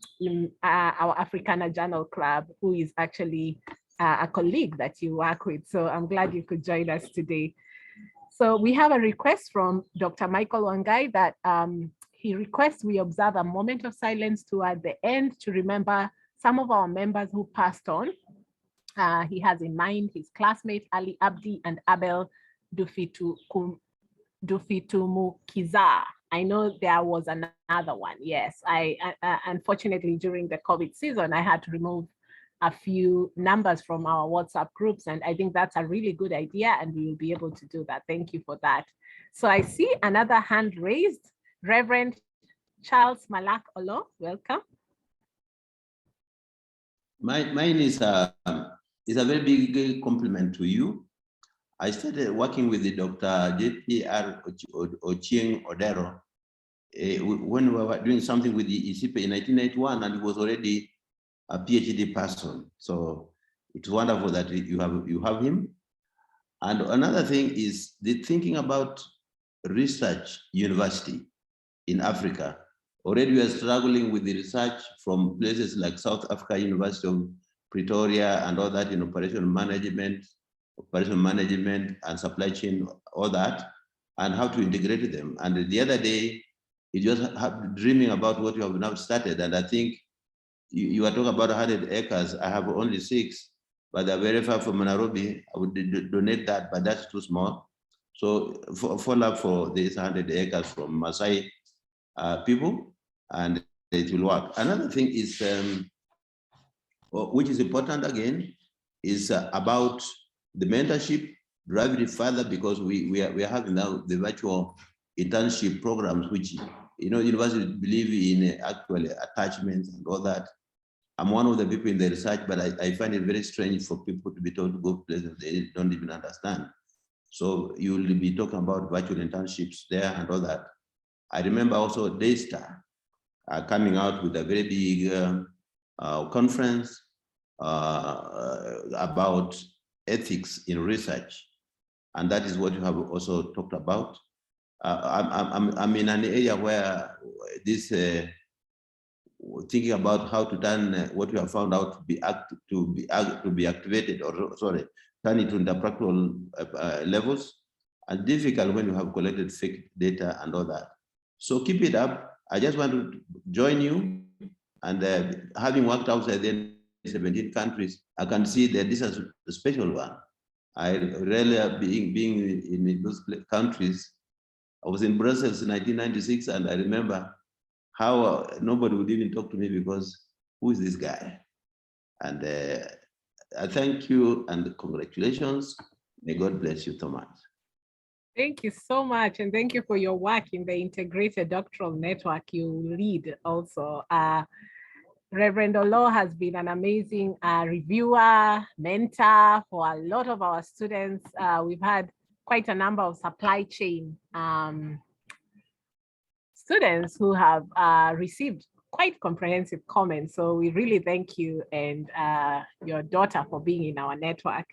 our Africana Journal Club, who is actually a colleague that you work with. So I'm glad you could join us today. So we have a request from Dr. Michael Wangai that he requests we observe a moment of silence toward the end to remember some of our members who passed on. He has in mind his classmates, Ali Abdi and Abel Dufitumukiza. I know there was another one, yes. Unfortunately, during the COVID season, I had to remove a few numbers from our WhatsApp groups, and I think that's a really good idea, and we will be able to do that. Thank you for that. So I see another hand raised. Reverend Charles Malak Olo, welcome. Mine is a very big compliment to you. I started working with the Dr. J.P.R. Ochieng Odero when we were doing something with the ICIPE in 1991, and he was already a PhD person. So it's wonderful that you have him. And another thing is the thinking about research university in Africa. Already we are struggling with the research from places like South Africa University of Pretoria and all that in operational management and supply chain, all that, and how to integrate them. And the other day, you just dreaming about what you have now started. And I think you are talking about 100 acres. I have only 6, but they're very far from Nairobi. I would donate that, but that's too small. So follow up for these 100 acres from Maasai people, and it will work. Another thing is, which is important again, is about the mentorship, drive it further, because we are having now the virtual internship programs, which, you know, universities believe in actually attachments and all that. I'm one of the people in the research, but I find it very strange for people to be told to go places they don't even understand. So you will be talking about virtual internships there and all that. I remember also Daystar coming out with a very big conference about ethics in research. And that is what you have also talked about. I'm in an area where this thinking about how to turn what we have found out to be activated, or sorry, turn it into practical levels, and difficult when you have collected fake data and all that. So keep it up. I just want to join you, and having worked outside in 17 countries, I can see that this is a special one. I really, being in those countries, I was in Brussels in 1996, and I remember how nobody would even talk to me because who is this guy? And I thank you and congratulations. May God bless you so much. Thank you so much. And thank you for your work in the integrated doctoral network you lead also. Reverend Olo has been an amazing reviewer, mentor for a lot of our students. We've had quite a number of supply chain students who have received quite comprehensive comments. So we really thank you and your daughter for being in our network.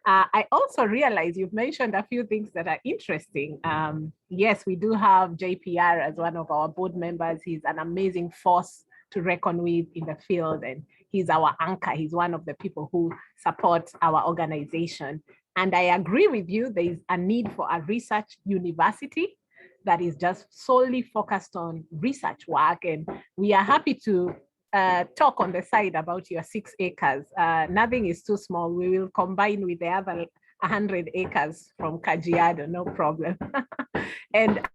I also realize you've mentioned a few things that are interesting. Yes, we do have JPR as one of our board members. He's an amazing force to reckon with in the field, and he's our anchor. He's one of the people who support our organization. And I agree with you, there is a need for a research university that is just solely focused on research work. And we are happy to talk on the side about your 6 acres. Nothing is too small. We will combine with the other 100 acres from Kajiado, no problem. And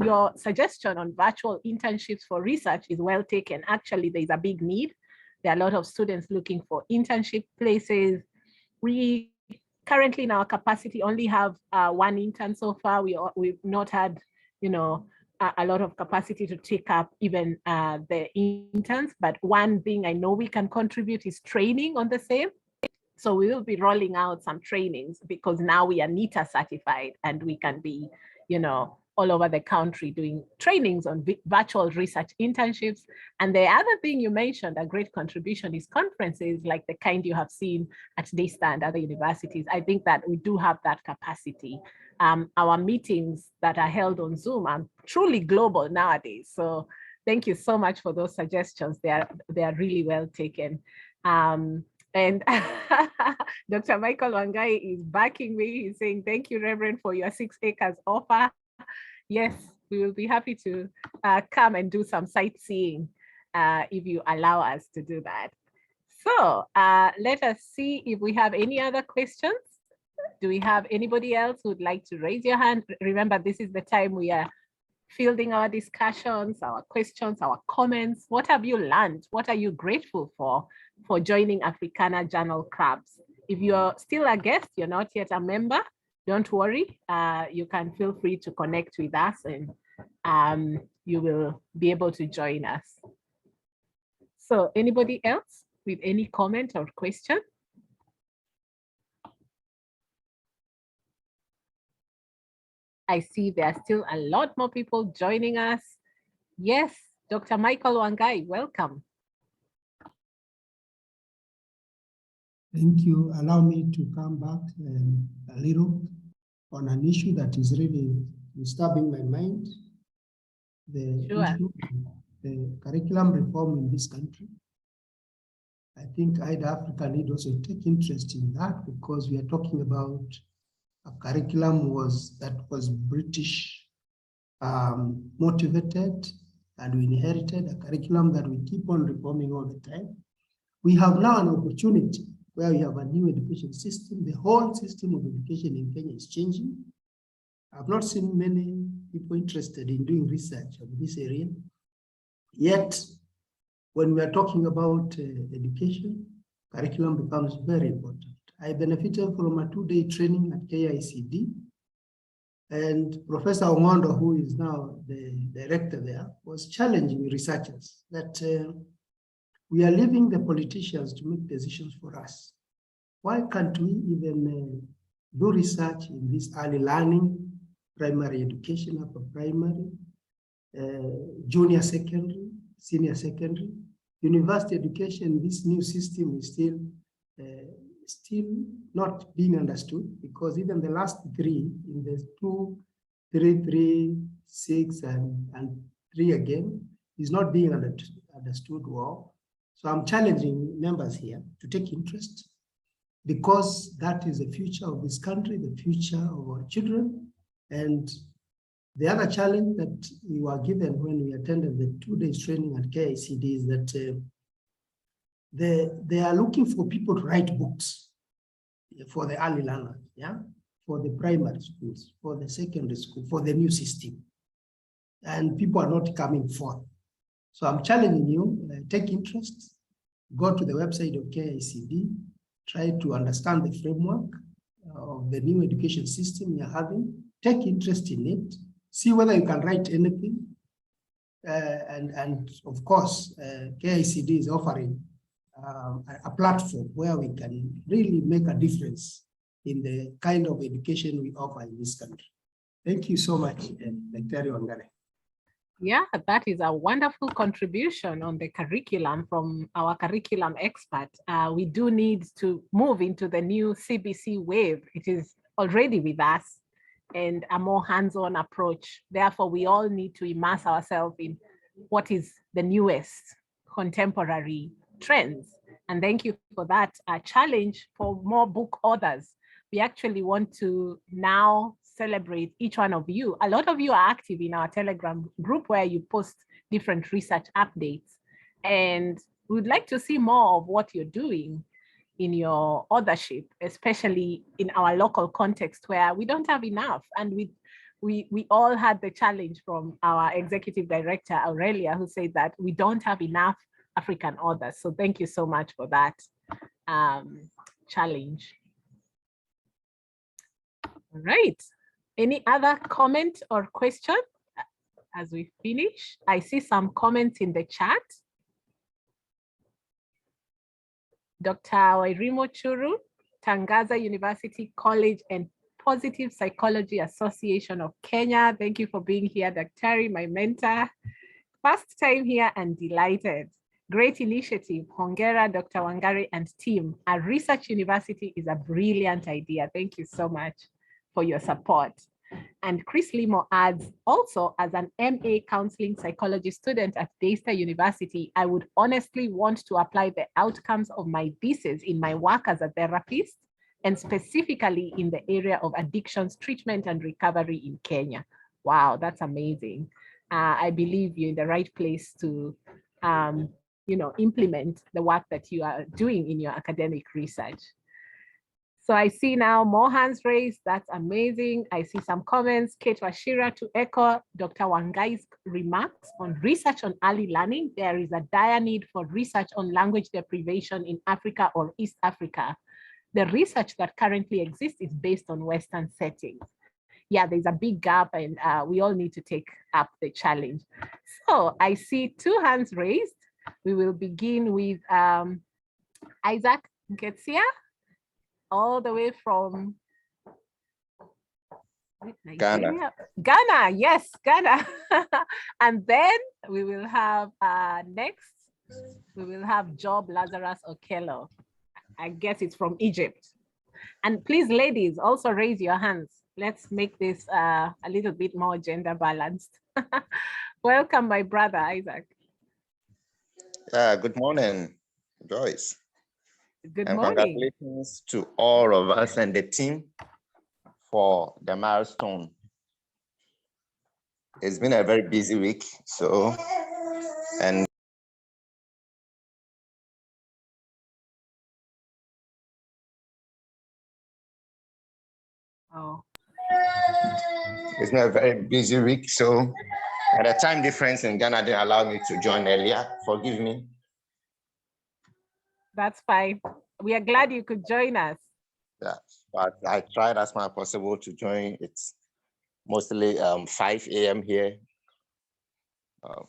your suggestion on virtual internships for research is well taken. Actually, there's a big need. There are a lot of students looking for internship places. We currently in our capacity only have 1 intern so far. We've not had, you know, a lot of capacity to take up even the interns, but one thing I know we can contribute is training on the same. So we will be rolling out some trainings because now we are NITA certified and we can be, you know, all over the country doing trainings on virtual research internships. And the other thing you mentioned, a great contribution, is conferences like the kind you have seen at Daystar and other universities. I think that we do have that capacity. Our meetings that are held on Zoom are truly global nowadays. So thank you so much for those suggestions. They are really well taken. And Dr. Michael Wangai is backing me. He's saying, thank you, Reverend, for your 6 acres offer. Yes, we will be happy to come and do some sightseeing if you allow us to do that. So let us see if we have any other questions. Do we have anybody else who would like to raise your hand? Remember, this is the time we are fielding our discussions, our questions, our comments. What have you learned? What are you grateful for joining Africana Journal Clubs? If you're still a guest, you're not yet a member, don't worry. You can feel free to connect with us and you will be able to join us. So anybody else with any comment or question? I see there are still a lot more people joining us. Yes, Dr. Michael Wangai, welcome. Thank you. Allow me to come back a little on an issue that is really disturbing my mind. The issue of the curriculum reform in this country. I think Eider Africa need also take interest in that because we are talking about a curriculum that was British motivated, and we inherited a curriculum that we keep on reforming all the time. We have now an opportunity where we have a new education system. The whole system of education in Kenya is changing. I've not seen many people interested in doing research on this area. Yet, when we are talking about education, curriculum becomes very important. I benefited from a 2-day training at KICD, and Professor Omondo, who is now the director there, was challenging researchers that we are leaving the politicians to make decisions for us. Why can't we even do research in this early learning, primary education, upper primary, junior secondary, senior secondary. University education, this new system is still not being understood, because even the last three, in the 2, 3, 3, 6, and 3 again, is not being understood well. So I'm challenging members here to take interest, because that is the future of this country, the future of our children. And the other challenge that we were given when we attended the 2 days training at KICD is that they are looking for people to write books for the early learners, for the primary schools, for the secondary school, for the new system. And people are not coming forth. So I'm challenging you, take interest, go to the website of KICD, try to understand the framework of the new education system you're having, take interest in it, see whether you can write anything. And of course, KICD is offering a platform where we can really make a difference in the kind of education we offer in this country. Thank you so much, Dr. Wangari. Yeah, that is a wonderful contribution on the curriculum from our curriculum expert. We do need to move into the new CBC wave. It is already with us, and a more hands-on approach. Therefore, we all need to immerse ourselves in what is the newest contemporary trends. And thank you for that challenge for more book authors. We actually want to now celebrate each one of you. A lot of you are active in our Telegram group where you post different research updates. And we would like to see more of what you're doing in your authorship, especially in our local context where we don't have enough. And we all had the challenge from our executive director, Aurelia, who said that we don't have enough African authors. So thank you so much for that challenge. All right. Any other comment or question as we finish? I see some comments in the chat. Dr. Wairimo Churu, Tangaza University College and Positive Psychology Association of Kenya. Thank you for being here, Dr. my mentor. First time here and delighted. Great initiative. Hongera, Dr. Wangari and team. A research university is a brilliant idea. Thank you so much for your support. And Chris Limo adds, also as an MA counseling psychology student at Daystar University, I would honestly want to apply the outcomes of my thesis in my work as a therapist, and specifically in the area of addictions treatment and recovery in Kenya. Wow, that's amazing. I believe you're in the right place to implement the work that you are doing in your academic research. So I see now more hands raised. That's amazing. I see some comments. Kate Washira, to echo Dr. Wangai's remarks on research on early learning, there is a dire need for research on language deprivation in Africa or East Africa. The research that currently exists is based on Western settings. Yeah, there's a big gap, and we all need to take up the challenge. So I see 2 hands raised. We will begin with Isaac Nketsia, all the way from Ghana. Ghana, yes, Ghana. And then we will have next, we will have Job Lazarus Okello. I guess it's from Egypt. And please, ladies, also raise your hands. Let's make this a little bit more gender balanced. Welcome, my brother, Isaac. Good morning, Joyce. Good and morning. Congratulations to all of us and the team for the milestone. It's been a very busy week, so, and it's been a very busy week, so at the time difference in Ghana didn't allow me to join earlier. Forgive me. That's fine. We are glad you could join us. Yeah, but I tried as much as possible to join. It's mostly 5 a.m. here. All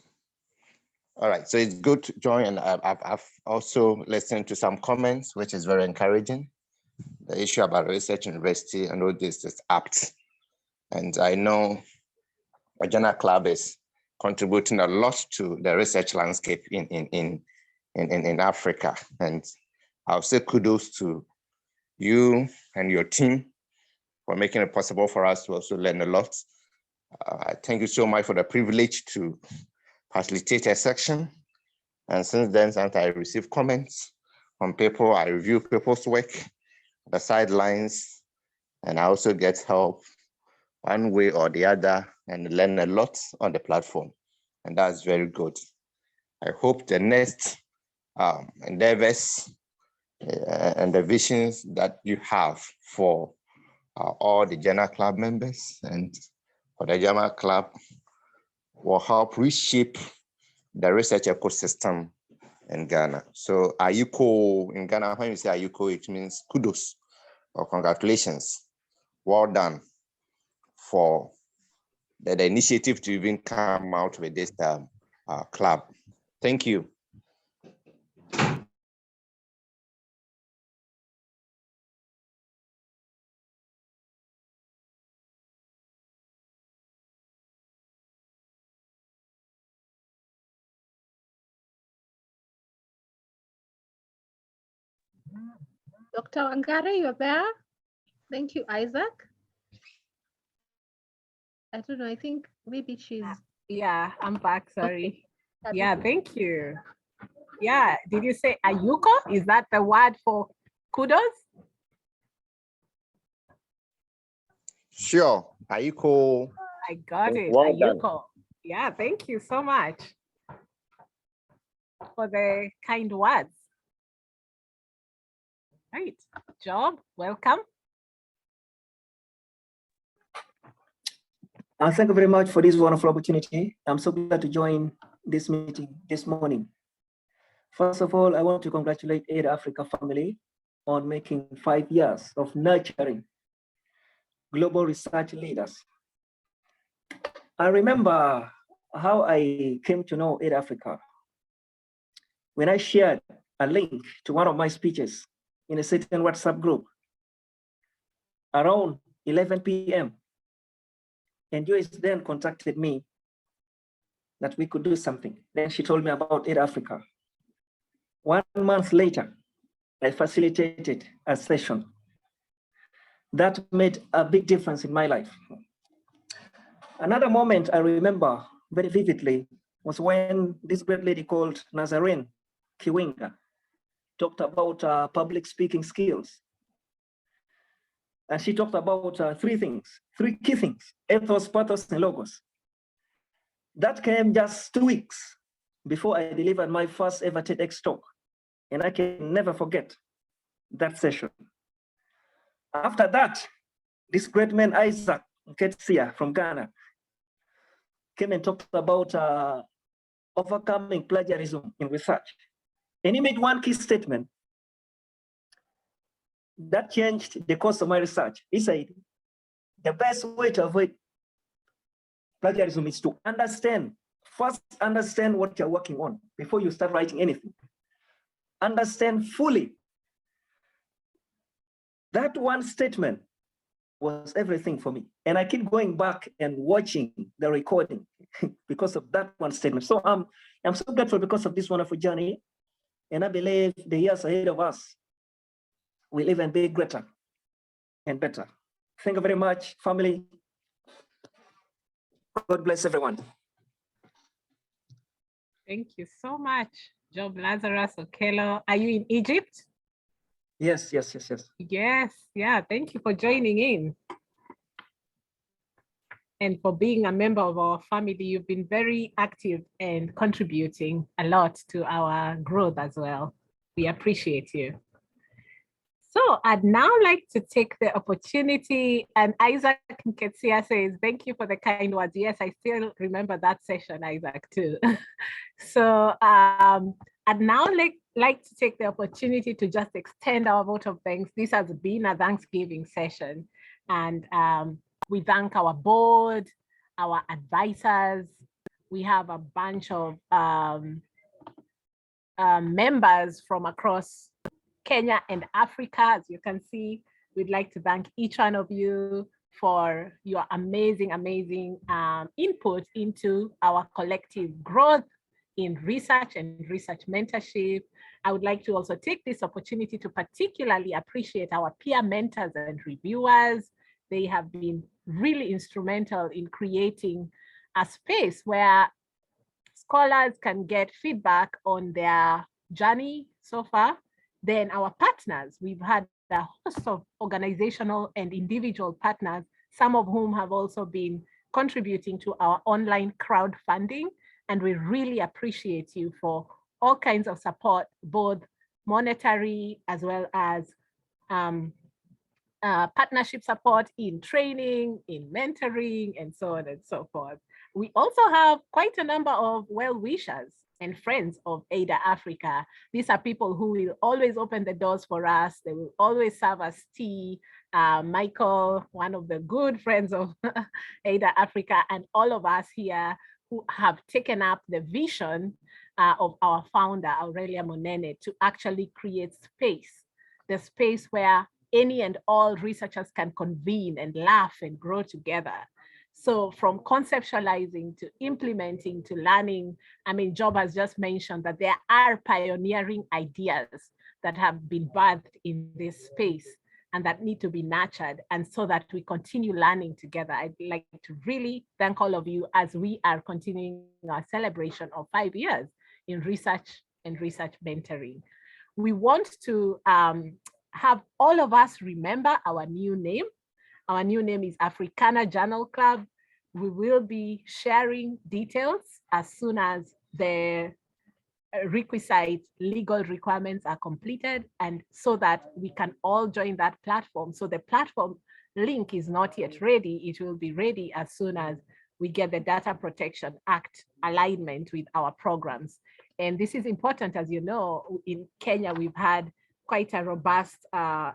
right, so it's good to join, and I've also listened to some comments, which is very encouraging. the issue about research university and all this is apt. And I know a journal club is contributing a lot to the research landscape in Africa. And I'll say kudos to you and your team for making it possible for us to also learn a lot. Thank you so much for the privilege to facilitate a section. And since then, since I receive comments from people, I review people's work, the sidelines, and I also get help one way or the other and learn a lot on the platform. And that's very good. I hope the next endeavors and the visions that you have for all the Journal Club members and for the Journal Club will help reshape the research ecosystem in Ghana. So Ayuko in Ghana, when you say Ayuko, it means kudos or congratulations. Well done for the initiative to even come out with this club. Thank you. Dr. Wangari, you're there? Thank you, Isaac. I don't know, I think maybe she's... Yeah, I'm back, sorry. Okay. Yeah, thank you. Yeah, did you say Ayuko? Is that the word for kudos? Sure, Ayuko. I got it, Well Ayuko. done. Yeah, thank you so much for the kind words. Right, Job, welcome. Thank you very much for this wonderful opportunity. I'm so glad to join this meeting this morning. First of all, I want to congratulate Eider Africa family on making 5 years of nurturing global research leaders. I remember how I came to know Eider Africa when I shared a link to one of my speeches in a certain WhatsApp group around 11 p.m. And Joyce then contacted me that we could do something. Then she told me about Eider Africa. 1 month later, I facilitated a session that made a big difference in my life. Another moment I remember very vividly was when this great lady called Nazarene Kiwinga talked about public speaking skills. And she talked about three key things: ethos, pathos, and logos. That came just 2 weeks before I delivered my first ever TEDx talk. And I can never forget that session. After that, this great man, Isaac Nketsia from Ghana, came and talked about overcoming plagiarism in research. And he made one key statement that changed the course of my research. He said, the best way to avoid plagiarism is to first understand what you're working on before you start writing anything. Understand fully. That one statement was everything for me. And I keep going back and watching the recording because of that one statement. So I'm so grateful because of this wonderful journey. And I believe the years ahead of us will even be greater and better. Thank you very much, family. God bless everyone. Thank you so much, Job Lazarus Okello. Are you in Egypt? Yes. Yes, yeah, thank you for joining in. And for being a member of our family. You've been very active and contributing a lot to our growth as well. We appreciate you. So I'd now like to take the opportunity, and Isaac Nketsia says, thank you for the kind words. Yes, I still remember that session, Isaac, too. So I'd now like to take the opportunity to just extend our vote of thanks. This has been a Thanksgiving session, and we thank our board, our advisors. We have a bunch of members from across Kenya and Africa. As you can see, we'd like to thank each one of you for your amazing input into our collective growth in research and research mentorship. I would like to also take this opportunity to particularly appreciate our peer mentors and reviewers. They have been really instrumental in creating a space where scholars can get feedback on their journey so far. Then our partners, we've had a host of organizational and individual partners, some of whom have also been contributing to our online crowdfunding. And we really appreciate you for all kinds of support, both monetary as well as partnership support in training, in mentoring, and so on and so forth. We also have quite a number of well-wishers and friends of Eider Africa. These are people who will always open the doors for us. They will always serve us tea. Michael, one of the good friends of Eider Africa, and all of us here who have taken up the vision of our founder, Aurelia Monene, to actually create space, the space where any and all researchers can convene and laugh and grow together. So from conceptualizing to implementing to learning, I mean, Job has just mentioned that there are pioneering ideas that have been birthed in this space and that need to be nurtured. And so that we continue learning together. I'd like to really thank all of you as we are continuing our celebration of 5 years in research and research mentoring. We want to have all of us remember our new name. Our new name is Africana Journal Club. We will be sharing details as soon as the requisite legal requirements are completed, and so that we can all join that platform. So the platform link is not yet ready. It will be ready as soon as we get the Data Protection Act alignment with our programs. And this is important, as you know, in Kenya, we've had quite a robust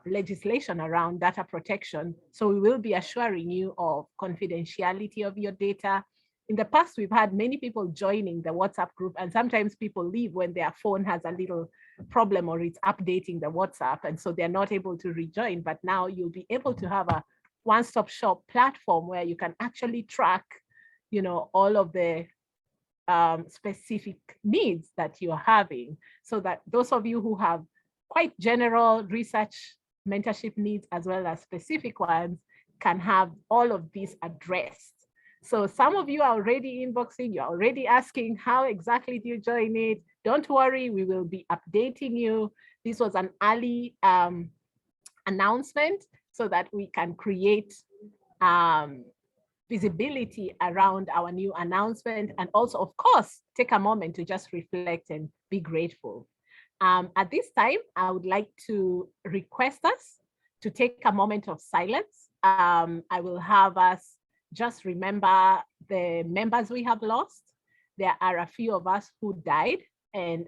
legislation around data protection. So we will be assuring you of confidentiality of your data. In the past, we've had many people joining the WhatsApp group, and sometimes people leave when their phone has a little problem or it's updating the WhatsApp, and so they're not able to rejoin. But now you'll be able to have a one-stop shop platform where you can actually track, you know, all of the specific needs that you're having, so that those of you who have quite general research mentorship needs as well as specific ones can have all of these addressed. So some of you are already inboxing, you're already asking, how exactly do you join it? Don't worry, we will be updating you. This was an early announcement so that we can create visibility around our new announcement, and also, of course, take a moment to just reflect and be grateful. At this time, I would like to request us to take a moment of silence. I will have us just remember the members we have lost. There are a few of us who died, and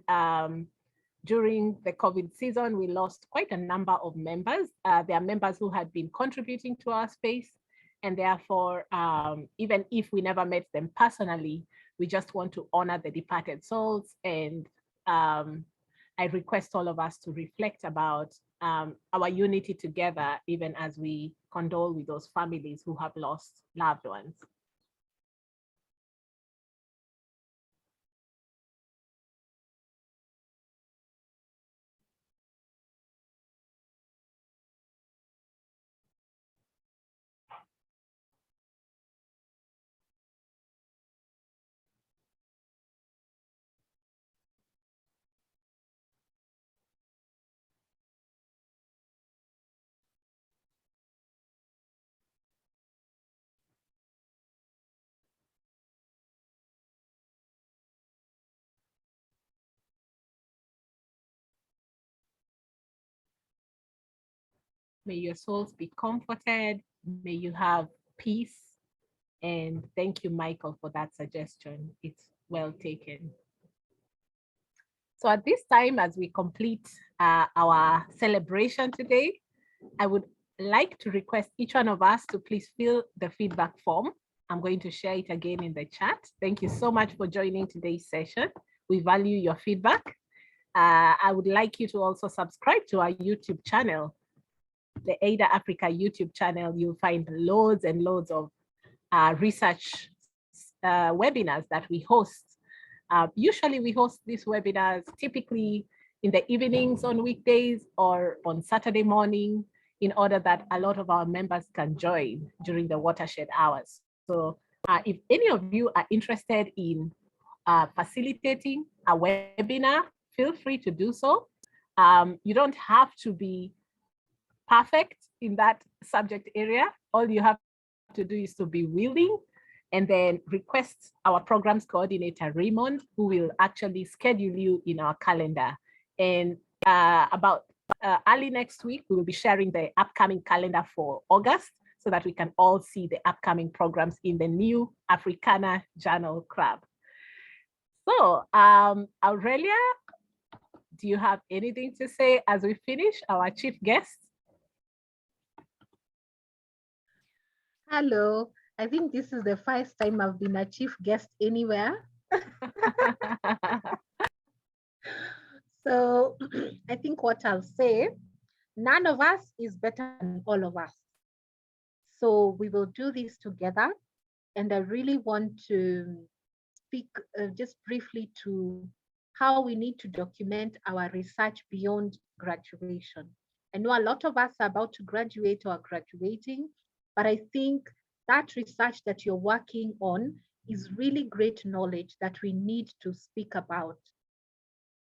during the COVID season, we lost quite a number of members. There are members who had been contributing to our space, and therefore, even if we never met them personally, we just want to honor the departed souls. And I request all of us to reflect about our unity together, even as we condole with those families who have lost loved ones. May your souls be comforted. May you have peace. And thank you, Michael, for that suggestion. It's well taken. So at this time, as we complete our celebration today, I would like to request each one of us to please fill the feedback form. I'm going to share it again in the chat. Thank you so much for joining today's session. We value your feedback. I would like you to also subscribe to our YouTube channel, the Eider Africa YouTube channel. You'll find loads and loads of research webinars that we host. Usually we host these webinars typically in the evenings on weekdays or on Saturday morning, in order that a lot of our members can join during the watershed hours. So if any of you are interested in facilitating a webinar, feel free to do so. You don't have to be perfect in that subject area. All you have to do is to be willing, and then request our programs coordinator, Raymond, who will actually schedule you in our calendar. And about early next week, we will be sharing the upcoming calendar for August so that we can all see the upcoming programs in the new Africana Journal Club. So Aurelia, do you have anything to say as we finish, our chief guest? Hello, I think this is the first time I've been a chief guest anywhere. So I think what I'll say, none of us is better than all of us. So we will do this together. And I really want to speak just briefly to how we need to document our research beyond graduation. I know a lot of us are about to graduate or are graduating, but I think that research that you're working on is really great knowledge that we need to speak about.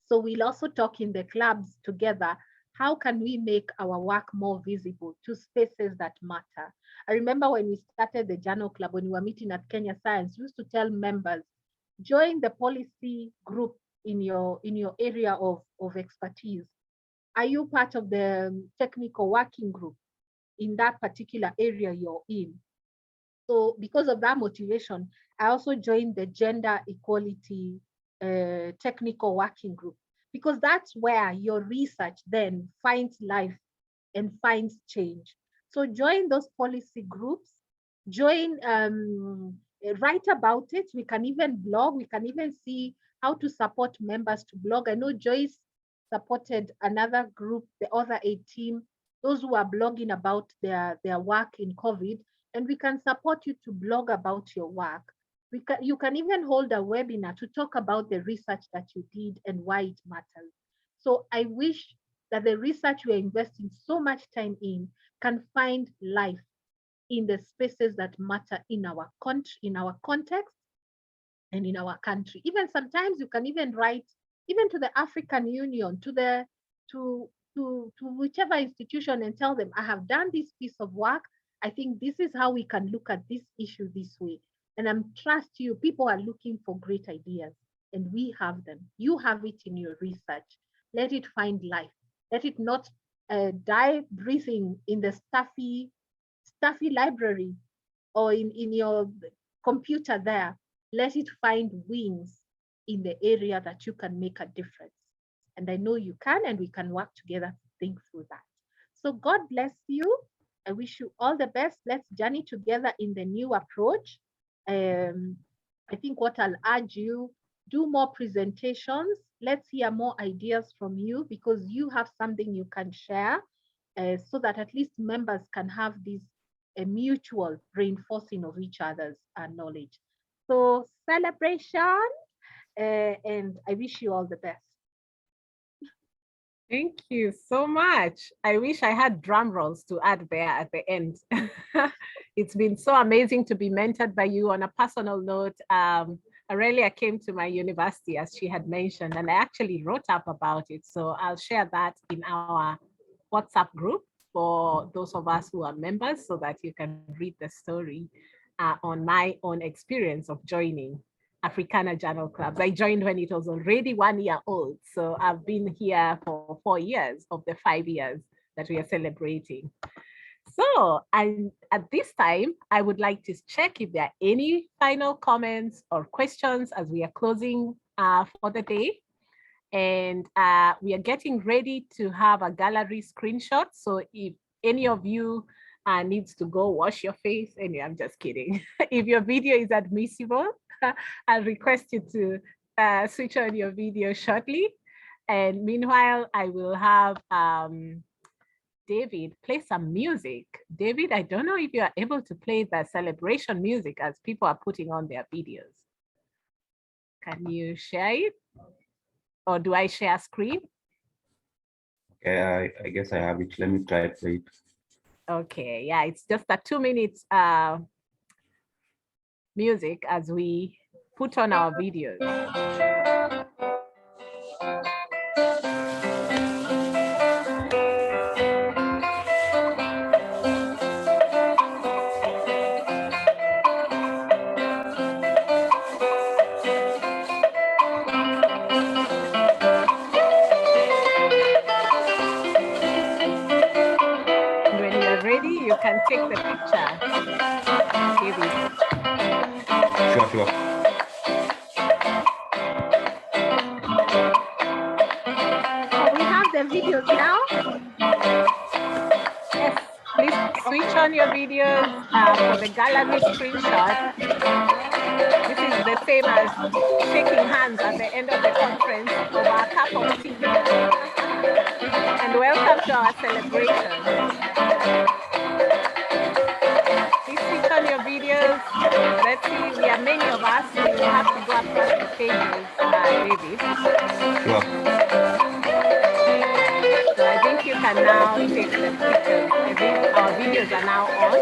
So we'll also talk in the clubs together, how can we make our work more visible to spaces that matter? I remember when we started the Journal Club, when we were meeting at Kenya Science, we used to tell members, join the policy group in your area of expertise. Are you part of the technical working group in that particular area you're in? So because of that motivation, I also joined the gender equality technical working group, because that's where your research then finds life and finds change. So join those policy groups, join, write about it. We can even blog, we can even see how to support members to blog. I know Joyce supported another group, the Author Aid team, those who are blogging about their work in COVID, and we can support you to blog about your work. You can even hold a webinar to talk about the research that you did and why it matters. So I wish that the research we're investing so much time in can find life in the spaces that matter in our country, in our context, and in our country. Even sometimes you can even write, even to the African Union, to whichever institution, and tell them, I have done this piece of work. I think this is how we can look at this issue this way. And I trust you, people are looking for great ideas, and we have them. You have it in your research. Let it find life. Let it not die breathing in the stuffy library or in your computer there. Let it find wings in the area that you can make a difference. And I know you can, and we can work together to think through that. So God bless you. I wish you all the best. Let's journey together in the new approach. I think what I'll urge you, do more presentations. Let's hear more ideas from you, because you have something you can share, so that at least members can have this mutual reinforcing of each other's knowledge. So celebration, and I wish you all the best. Thank you so much. I wish I had drum rolls to add there at the end. It's been so amazing to be mentored by you. On a personal note, Aurelia came to my university, as she had mentioned, and I actually wrote up about it. So I'll share that in our WhatsApp group for those of us who are members, so that you can read the story on my own experience of joining Africana Journal Clubs. I joined when it was already 1 year old. So I've been here for 4 years of the 5 years that we are celebrating. So at this time, I would like to check if there are any final comments or questions as we are closing for the day. And we are getting ready to have a gallery screenshot. So if any of you needs to go wash your face, and I'm just kidding. If your video is admissible, I'll request you to switch on your video shortly. And meanwhile, I will have David play some music. David, I don't know if you are able to play the celebration music as people are putting on their videos. Can you share it? Or do I share screen? Okay, I guess I have it. Let me try to play it. Okay, yeah, it's just a 2 minutes music as we put on our videos. When you're ready, you can take the picture. David. Sure, sure. Oh, we have the videos now. Yes, please switch on your videos for the gallery screenshot. This is the same as shaking hands at the end of the conference over a cup of tea. And welcome to our celebration. Please switch on your videos. Let's see, we are many of us, so you have to go across the pages, David. Sure. So I think you can now take the pictures. I think our videos are now on.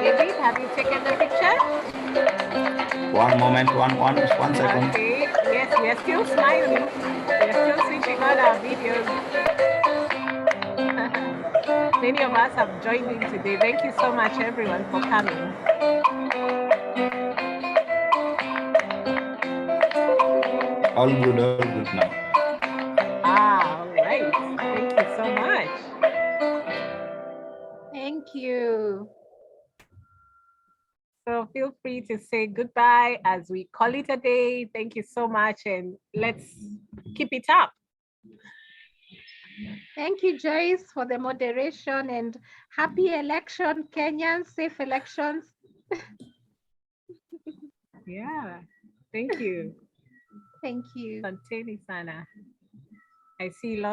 David, have you taken the picture? One moment, one second. Okay, yes, we are still smiling. We are still switching on our videos. Many of us have joined in today. Thank you so much, everyone, for coming. All good now. Ah, all right. Thank you so much. Thank you. So feel free to say goodbye as we call it a day. Thank you so much, and let's keep it up. Thank you, Joyce, for the moderation, and happy election, Kenyans, safe elections. Yeah, thank you. Thank you. Asanteni sana. I see lots